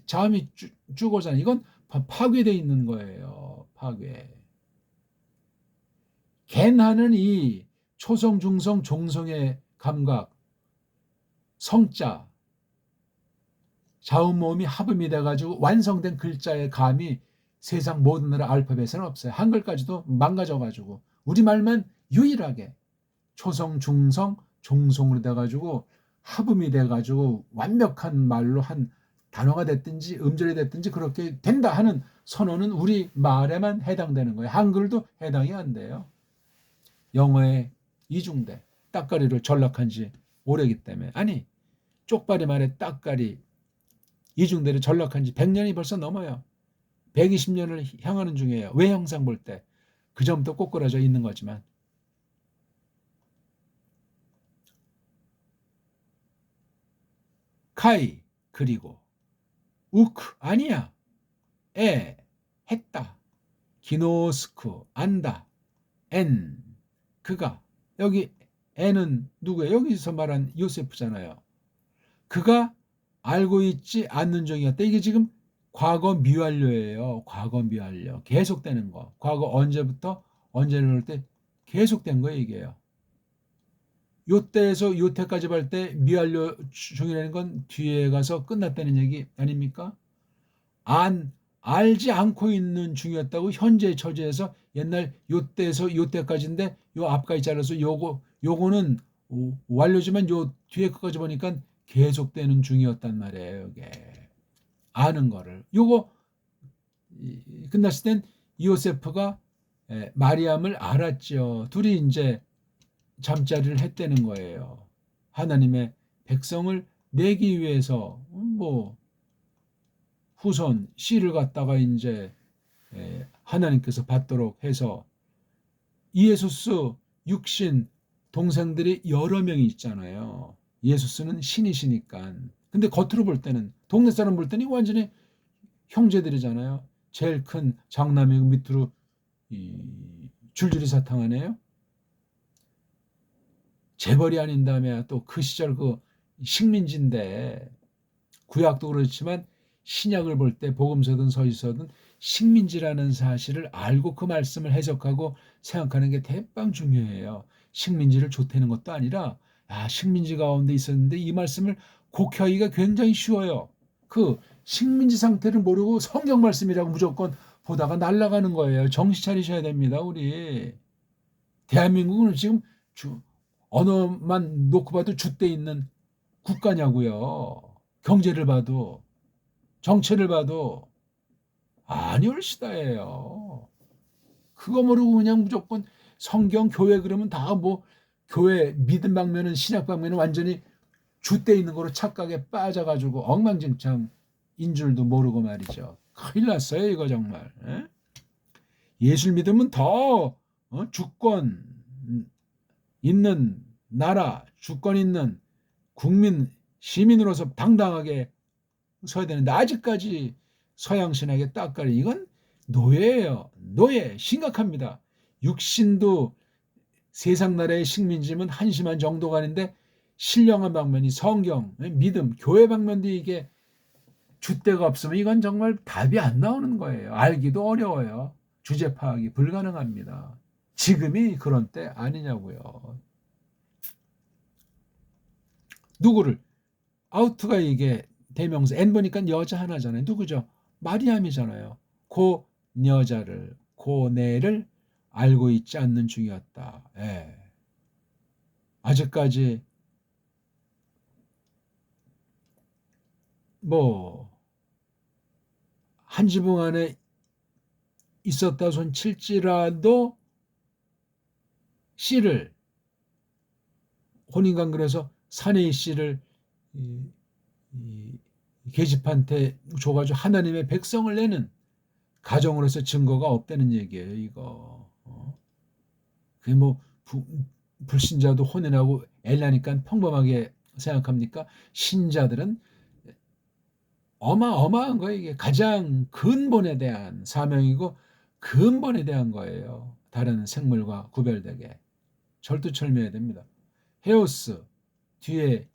자음이 쭉 오잖아요. 이건 파괴되어 있는 거예요. 파괴. 갠하는 이 초성, 중성, 종성의 감각, 성자, 자음, 모음이 합음이 돼가지고 완성된 글자의 감이 세상 모든 나라 알파벳에는 없어요. 한글까지도 망가져가지고 우리말만 유일하게 초성, 중성, 종성으로 돼가지고 합음이 돼가지고 완벽한 말로 한 단어가 됐든지 음절이 됐든지 그렇게 된다 하는 선언은 우리 말에만 해당되는 거예요. 한글도 해당이 안 돼요. 영어의 이중대, 따까리를 전락한 지 오래기 때문에. 아니, 쪽발이 말에 따까리, 이중대를 전락한 지 100년이 벌써 넘어요. 120년을 향하는 중이에요. 외형상 볼 때. 그 점도 꼬꾸라져 있는 거지만. 카이, 그리고. 우크, 아니야. 했다. 기노스쿠, 안다. 엔, 그가. 여기 N은 누구예요? 여기서 말한 요세프잖아요. 그가 알고 있지 않는 중이었다. 이게 지금 과거 미완료예요. 과거 미완료. 계속되는 거. 과거 언제부터 언제를 넣을 때 계속된 거예요. 이게요. 요때에서 요때까지 볼 때 미완료 중이라는 건 뒤에 가서 끝났다는 얘기 아닙니까? 안 알지 않고 있는 중이었다고. 현재 처지에서 옛날 요때에서 요때까지인데 요 앞까지 잘라서 요거는 완료지만 요 뒤에 끝까지 보니까 계속되는 중이었단 말이에요. 이게 아는 거를. 요거 끝났을 땐 요세프가 마리암을 알았죠. 둘이 이제 잠자리를 했다는 거예요. 하나님의 백성을 내기 위해서 뭐 후손 씨를 갖다가 이제 하나님께서 받도록 해서 이에수스 육신 동생들이 여러 명이 있잖아요. 예수스는 신이시니까. 근데 겉으로 볼 때는 동네 사람 볼 때는 완전히 형제들이잖아요. 제일 큰 장남이고 밑으로 줄줄이 사탕하네요. 재벌이 아닌 다음에 또 그 시절 그 식민지인데 구약도 그렇지만 신약을 볼 때 복음서든 서지서든 식민지라는 사실을 알고 그 말씀을 해석하고 생각하는 게 대빵 중요해요. 식민지를 좋다는 것도 아니라 식민지 가운데 있었는데 이 말씀을 곡하기가 굉장히 쉬워요. 그 식민지 상태를 모르고 성경 말씀이라고 무조건 보다가 날아가는 거예요. 정신 차리셔야 됩니다. 우리 대한민국은 지금 언어만 놓고 봐도 줏대 있는 국가냐고요. 경제를 봐도 정체를 봐도 아니올 시다예요. 그거 모르고 그냥 무조건 성경 교회 그러면 다 뭐 교회 믿음 방면은 신약 방면은 완전히 줏대 있는 거로 착각에 빠져가지고 엉망진창인 줄도 모르고 말이죠. 큰일 났어요 이거 정말. 예술 믿으면 더 주권 있는 나라, 주권 있는 국민, 시민으로서 당당하게 서야 되는데 아직까지 서양 신학의 따까리 이건 노예예요. 노예 심각합니다. 육신도 세상 나라의 식민지면 한심한 정도가 아닌데 신령한 방면이 성경, 믿음, 교회 방면도 이게 줏대가 없으면 이건 정말 답이 안 나오는 거예요. 알기도 어려워요. 주제 파악이 불가능합니다. 지금이 그런 때 아니냐고요. 누구를? 아우트가 이게 대명사 N 보니까 여자 하나잖아요. 누구죠? 마리암이잖아요. 그 여자를 고내를 알고 있지 않는 중이었다. 아직까지 뭐 한 지붕 안에 있었다 손 칠지라도 씨를 혼인관계에서 사내의 씨를 계집한테 줘가지고 하나님의 백성을 내는 가정으로서 증거가 없다는 얘기예요. 이거. 그게 뭐 불신자도 혼인하고 애나니까 평범하게 생각합니까? 신자들은 어마어마한 거예요. 이게 가장 근본에 대한 사명이고 근본에 대한 거예요. 다른 생물과 구별되게. 절두철미해야 됩니다. 헤오스 뒤에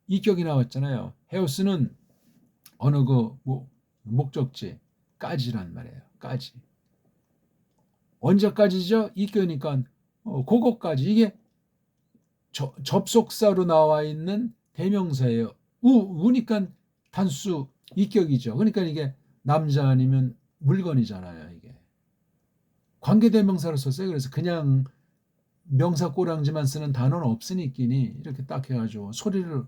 이격이 나왔잖아요. 헤오스는 어느 그 목적지까지란 말이에요. 까지. 언제까지죠? 이격이니까 그거까지. 이게 접속사로 나와 있는 대명사예요. 우니까 단수 이격이죠. 그러니까 이게 남자 아니면 물건이잖아요. 이게 관계대명사로 썼어요. 그래서 그냥 명사 꼬랑지만 쓰는 단어는 없으니끼니 이렇게 딱 해가지고 소리를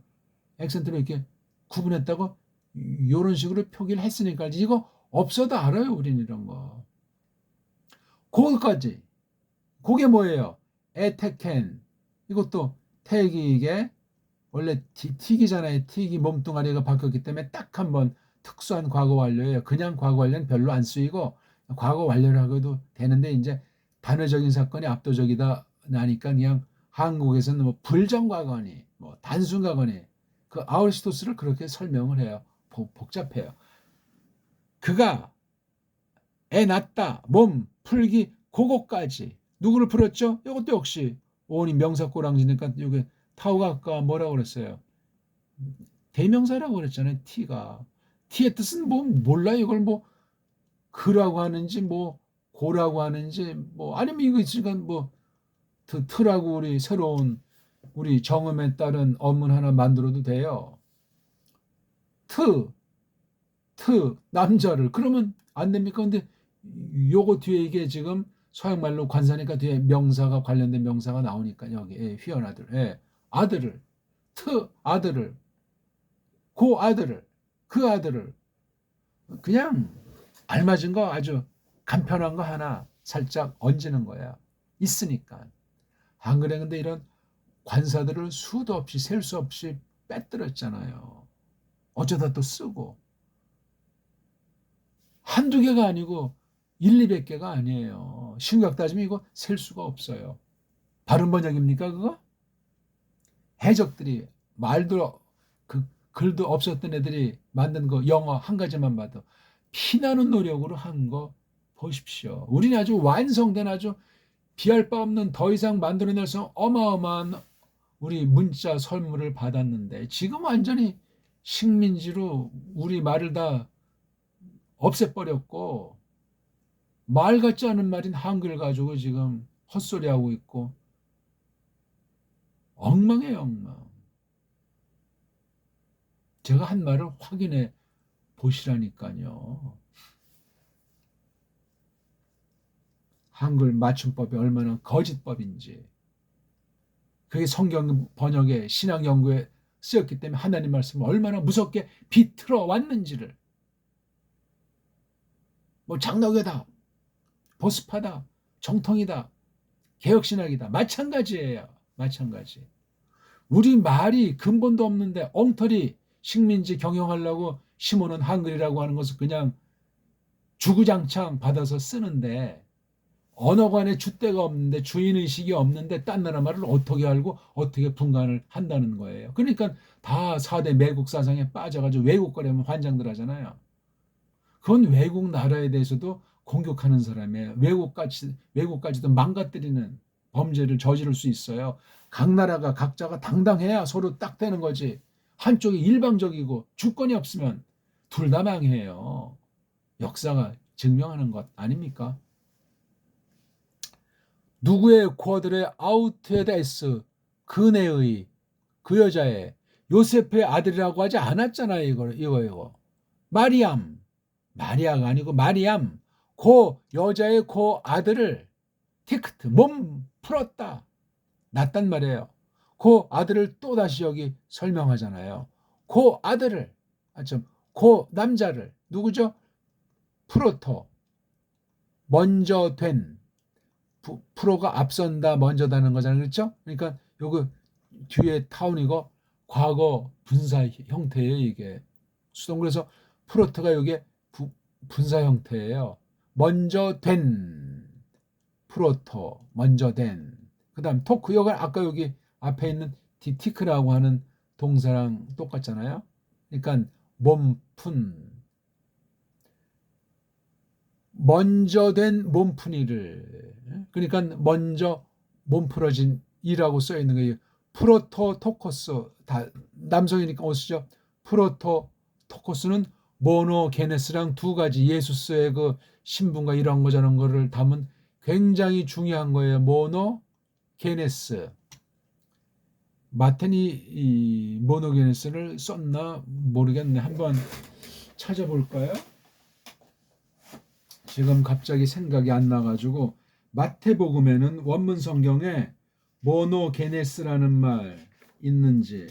액센트로 이렇게 구분했다고 이런 식으로 표기를 했으니까 이거 없어도 알아요. 우리는 이런 거. 그거까지. 그게 뭐예요? 에테켄. 이것도 태기 이게 원래 틱이잖아요. 틱이 몸뚱아리가 바뀌었기 때문에 딱 한번 특수한 과거 완료예요. 그냥 과거 완료는 별로 안 쓰이고 과거 완료를 하고도 되는데 이제 단어적인 사건이 압도적이다 나니까 그냥 한국에서는 뭐 불정과거니 뭐 단순과거니 그 아우리스토스를 그렇게 설명을 해요. 복잡해요. 그가 애 낳다 몸 풀기 그거까지 누구를 풀었죠? 이것도 역시 오니 명사꼬랑지니까 여기 타우가 아까 뭐라고 그랬어요? 대명사라고 그랬잖아요. T가. T의 뜻은 뭐 몰라요. 이걸 뭐 그라고 하는지 뭐 고라고 하는지 뭐 아니면 이거 있으니까 뭐 트라고 우리 새로운 우리 정음에 따른 어문 하나 만들어도 돼요. 트 남자를 그러면 안 됩니까? 근데 요거 뒤에 이게 지금 서양말로 관사니까 뒤에 명사가 관련된 명사가 나오니까 여기 휘어나들 아들을 아들을 아들을 그 아들을 그냥 알맞은 거 아주 간편한 거 하나 살짝 얹는 거야. 있으니까. 안 그래? 근데 이런 관사들을 수도 없이 셀 수 없이 빼뜨렸잖아요. 어쩌다 또 쓰고. 한두 개가 아니고 200개가 아니에요. 심각 따지면 이거 셀 수가 없어요. 바른 번역입니까 그거? 해적들이 말도 그 글도 없었던 애들이 만든 거 영어 한 가지만 봐도 피나는 노력으로 한 거 보십시오. 우리는 아주 완성된 아주 비할 바 없는 더 이상 만들어낼 수 없는 어마어마한 우리 문자 선물을 받았는데 지금 완전히 식민지로 우리 말을 다 없애버렸고 말 같지 않은 말인 한글 가지고 지금 헛소리하고 있고 엉망이에요 엉망. 제가 한 말을 확인해 보시라니까요. 한글 맞춤법이 얼마나 거짓법인지. 그게 성경 번역에 신학 연구에 쓰였기 때문에 하나님 말씀을 얼마나 무섭게 비틀어 왔는지를. 뭐 장로교다, 보수파다, 정통이다, 개혁신학이다. 마찬가지예요. 마찬가지. 우리 말이 근본도 없는데 엉터리 식민지 경영하려고 심어놓은 한글이라고 하는 것을 그냥 주구장창 받아서 쓰는데 언어관에 줏대가 없는데 주인의식이 없는데 딴 나라 말을 어떻게 알고 어떻게 분간을 한다는 거예요. 그러니까 다 4대 매국 사상에 빠져가지고 외국 거라면 환장들 하잖아요. 그건 외국 나라에 대해서도 공격하는 사람이에요. 외국까지도 망가뜨리는 범죄를 저지를 수 있어요. 각 나라가 각자가 당당해야 서로 딱 되는 거지. 한쪽이 일방적이고 주권이 없으면 둘 다 망해요. 역사가 증명하는 것 아닙니까? 누구의 고아들의 아우트에데스 그네의 그 여자의 요셉의 아들이라고 하지 않았잖아요. 이거. 마리아가 아니고 마리암 그 여자의 그 아들을 티크트 몸 풀었다 낳았단 말이에요. 그 아들을 또 다시 여기 설명하잖아요. 그 아들을 그 남자를 누구죠? 프로토 먼저 된 프로가 앞선다 먼저다는 거잖아요. 그렇죠? 그러니까 요거 뒤에 타운이고 과거 분사 형태예요. 이게 수동 그래서 프로트가 요게 분사 형태예요. 먼저 된 프로토 먼저 된 그다음 토크 요건 아까 여기 앞에 있는 티크라고 하는 동사랑 똑같잖아요. 그러니까 몸푼 먼저 된 몸푼이를 그러니까 먼저 몸풀어진 이라고 써 있는 거예요. 프로토토코스 다 남성이니까 어쓰죠. 프로토토코스는 모노게네스랑 두 가지 예수스의 그 신분과 이런 거 저런 거를 담은 굉장히 중요한 거예요. 모노게네스. 마텐이 이 모노게네스를 썼나 모르겠네. 한번 찾아볼까요? 지금 갑자기 생각이 안 나가지고 마태복음에는 원문 성경에 모노게네스라는 말 있는지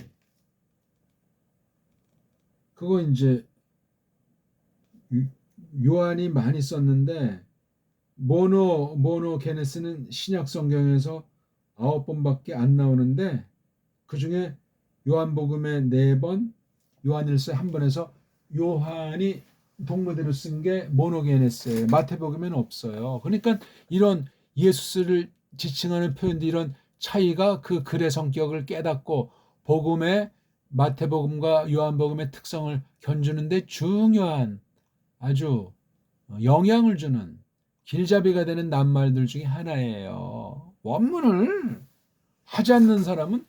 그거 이제 요한이 많이 썼는데 모노게네스는 신약 성경에서 9번밖에 안 나오는데 그중에 요한복음에 4번, 요한일서에 1번에서 요한이 동무대로 쓴 게 모노게네스예요. 마태복음에는 없어요. 그러니까 이런 예수를 지칭하는 표현들 이런 차이가 그 글의 성격을 깨닫고 복음의 마태복음과 요한복음의 특성을 견주는데 중요한 아주 영향을 주는 길잡이가 되는 낱말들 중에 하나예요. 원문을 하지 않는 사람은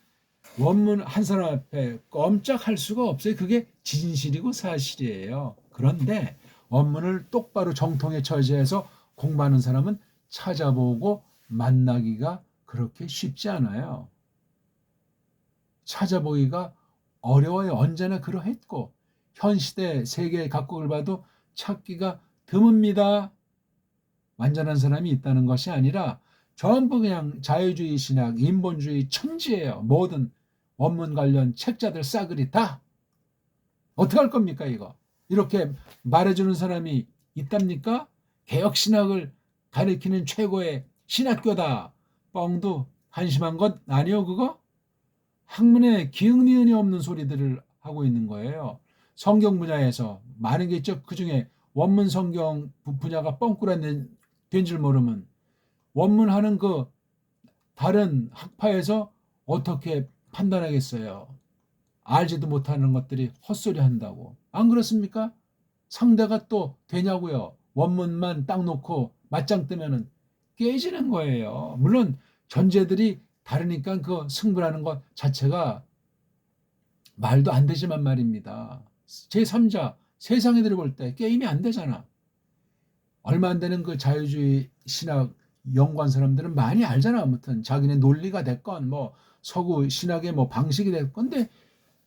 원문 한 사람 앞에 꼼짝할 수가 없어요. 그게 진실이고 사실이에요. 그런데 원문을 똑바로 정통에 처지해서 공부하는 사람은 찾아보고 만나기가 그렇게 쉽지 않아요. 찾아보기가 어려워요. 언제나 그러했고 현 시대 세계 각국을 봐도 찾기가 드뭅니다. 완전한 사람이 있다는 것이 아니라 전부 그냥 자유주의 신학, 인본주의 천지예요. 모든 원문 관련 책자들 싸그리 다. 어떻게 할 겁니까 이거? 이렇게 말해주는 사람이 있답니까? 개혁신학을 가리키는 최고의 신학교다. 뻥도 한심한 것 아니요 그거? 학문에 기응니은이 없는 소리들을 하고 있는 거예요. 성경 분야에서 많은 게 있죠. 그중에 원문 성경 분야가 뻥꾸란 된 줄 모르면 원문하는 그 다른 학파에서 어떻게 판단하겠어요. 알지도 못하는 것들이 헛소리 한다고. 안 그렇습니까? 상대가 또 되냐고요. 원문만 딱 놓고 맞짱 뜨면은 깨지는 거예요. 물론 전제들이 다르니까 그 승부라는 것 자체가 말도 안 되지만 말입니다. 제3자 세상애들이 볼 때 게임이 안 되잖아. 얼마 안 되는 그 자유주의 신학 연구한 사람들은 많이 알잖아. 아무튼 자기네 논리가 됐건 뭐 서구 신학의 뭐 방식이 됐건. 근데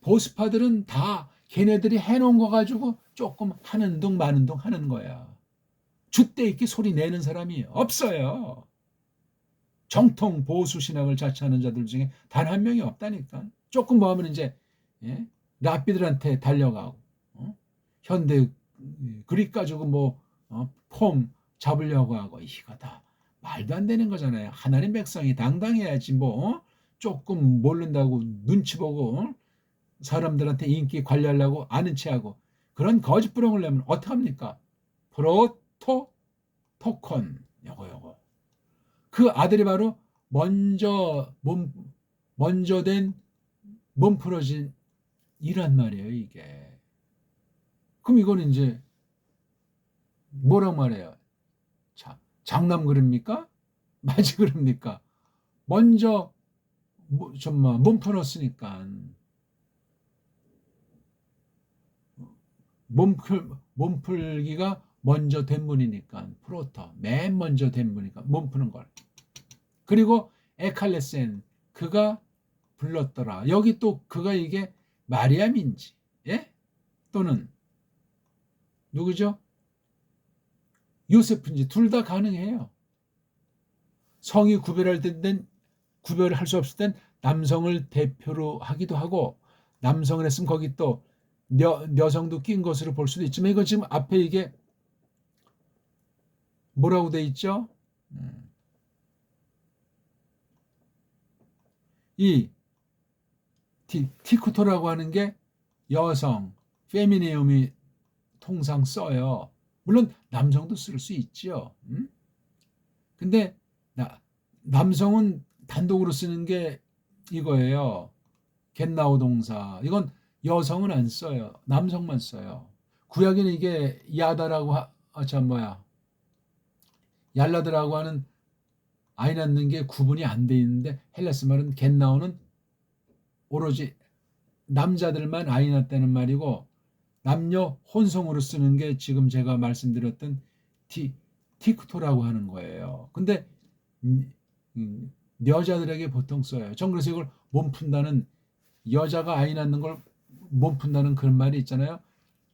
보수파들은 다 걔네들이 해놓은 거 가지고 조금 하는 둥 마는 둥 하는 거야. 줏대 있게 소리 내는 사람이 없어요. 정통 보수 신학을 자처하는 자들 중에 단 한 명이 없다니까. 조금 뭐 하면 이제 랍비들한테 달려가고 현대 그릭 가지고 폼 잡으려고 하고 이거 다 말도 안 되는 거잖아요. 하나님 백성이 당당해야지 조금 모른다고 눈치 보고 사람들한테 인기 관리하려고 아는 체하고 그런 거짓부렁을 내면 어떡합니까? 프로토콘 요거 그 아들이 바로 먼저 된 몸풀어진 이란 말이에요 이게. 그럼 이거는 이제 뭐라고 말해요? 자, 장남 그럽니까? 맞이 그럽니까? 먼저 몸풀었으니까 몸풀기가 먼저 된 분이니까 프로터 맨 먼저 된 분이니까 몸푸는 걸. 그리고 에칼레센 그가 불렀더라. 여기 또 그가 이게 마리암인지 또는 누구죠? 요세프인지 둘 다 가능해요. 성이 구별할 수 없을 땐 남성을 대표로 하기도 하고 남성을 했으면 거기 또 여성도 낀 것으로 볼 수도 있지만 이건 지금 앞에 이게 뭐라고 돼 있죠? 이 티쿠토라고 하는 게 여성, 페미니움이 통상 써요. 물론 남성도 쓸 수 있죠. 근데 남성은 단독으로 쓰는 게 이거예요. 겟나우 동사. 이건 여성은 안 써요. 남성만 써요. 구약에는 이게 야다라고 얄라드라고 하는 아이 낳는 게 구분이 안 돼 있는데 헬라스 말은 겟나우는 오로지 남자들만 아이 낳다는 말이고 남녀 혼성으로 쓰는 게 지금 제가 말씀드렸던 티크토라고 하는 거예요. 근데 여자들에게 보통 써요. 전 그래서 이걸 몸푼다는 여자가 아이 낳는 걸 몸푼다는 그런 말이 있잖아요.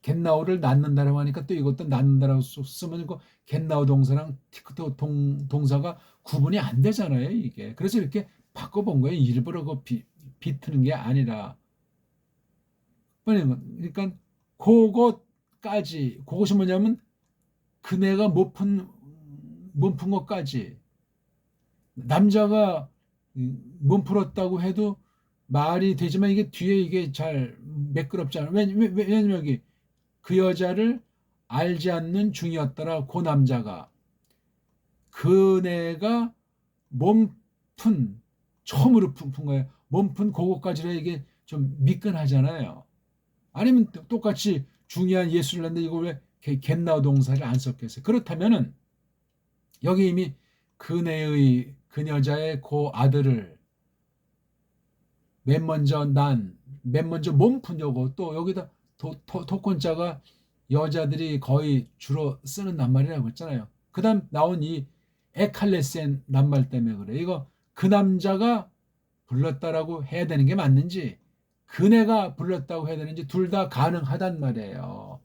겟나우를 낳는다라고 하니까 또 이것도 낳는다라고 쓰면 이거 겟나우 동사랑 티크토 동사가 구분이 안 되잖아요. 이게. 그래서 이렇게 바꿔본 거예요. 일부러 비트는 게 아니라. 그러니까 그것이 뭐냐면 그네가 몸푼 것까지 남자가 몸풀었다고 해도 말이 되지만 이게 뒤에 이게 잘 매끄럽잖아요. 왜냐면 여기 그 여자를 알지 않는 중이었더라. 그 남자가 그네가 처음으로 푼 거예요. 몸푼 그것까지라 이게 좀 미끈하잖아요. 아니면 똑같이 중요한 예수를 했는데 이걸 왜 겟나우 동사를 안 썼겠어요? 그렇다면은 여기 이미 그네의 그 여자의 그 아들을 맨 먼저 몸푼 요거 또 여기다 토콘자가 여자들이 거의 주로 쓰는 낱말이라고 했잖아요. 그 다음 나온 이 에칼레센 낱말 때문에 그래. 이거 그 남자가 불렀다라고 해야 되는 게 맞는지 그네가 불렀다고 해야 되는지 둘 다 가능하단 말이에요.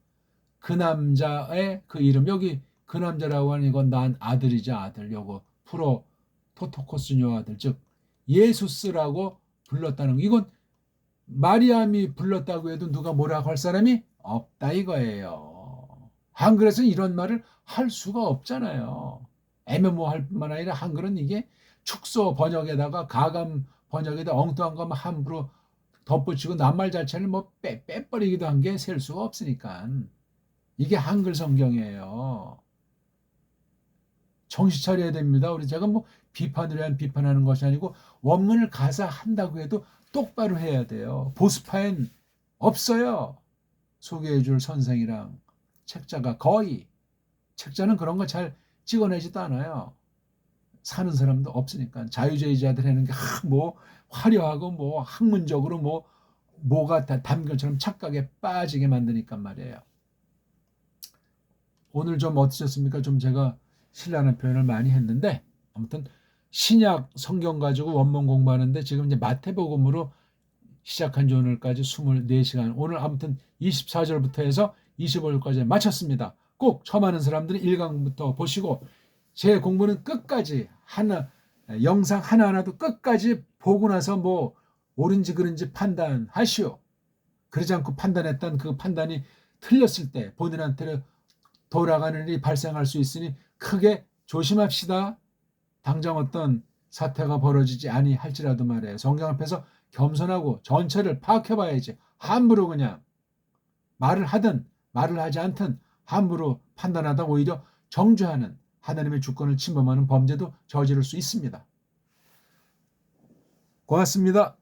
그 남자의 그 이름, 여기 그 남자라고 하는 이건 난 아들이자 아들, 요거 프로 토토코스뇨 아들, 즉 예수스라고 불렀다는 거. 이건 마리암이 불렀다고 해도 누가 뭐라고 할 사람이 없다 이거예요. 한글에서는 이런 말을 할 수가 없잖아요. 애매모호할 뿐만 아니라 한글은 이게 축소 번역에다가 가감 번역에다 엉뚱한 거만 함부로 덧붙이고 낱말 자체를 뭐 빼버리기도 한 게 셀 수가 없으니까. 이게 한글 성경이에요. 정신 차려야 됩니다. 우리 제가 뭐 비판을 위한 비판하는 것이 아니고 원문을 가사한다고 해도 똑바로 해야 돼요. 보스파엔 없어요. 소개해줄 선생이랑 책자가 거의. 책자는 그런 거 잘 찍어내지도 않아요. 사는 사람도 없으니까. 자유주의자들 하는 게 뭐 화려하고 뭐 학문적으로 뭐가 다 담긴 것처럼 착각에 빠지게 만드니까 말이에요. 오늘 좀 어떠셨습니까? 좀 제가 신뢰하는 표현을 많이 했는데 아무튼 신약 성경 가지고 원문 공부하는데 지금 이제 마태복음으로 시작한 지 오늘까지 24시간, 오늘 아무튼 24절부터 해서 25절까지 마쳤습니다. 꼭 처음 하는 사람들은 1강부터 보시고 제 공부는 끝까지 영상 하나하나도 끝까지 보고 나서 뭐 옳은지 그른지 판단하시오. 그러지 않고 판단했던 그 판단이 틀렸을 때 본인한테 돌아가는 일이 발생할 수 있으니 크게 조심합시다. 당장 어떤 사태가 벌어지지 아니할지라도 말이에요. 성경 앞에서 겸손하고 전체를 파악해봐야지. 함부로 그냥 말을 하든 말을 하지 않든 함부로 판단하다 오히려 정죄하는, 하나님의 주권을 침범하는 범죄도 저지를 수 있습니다. 고맙습니다.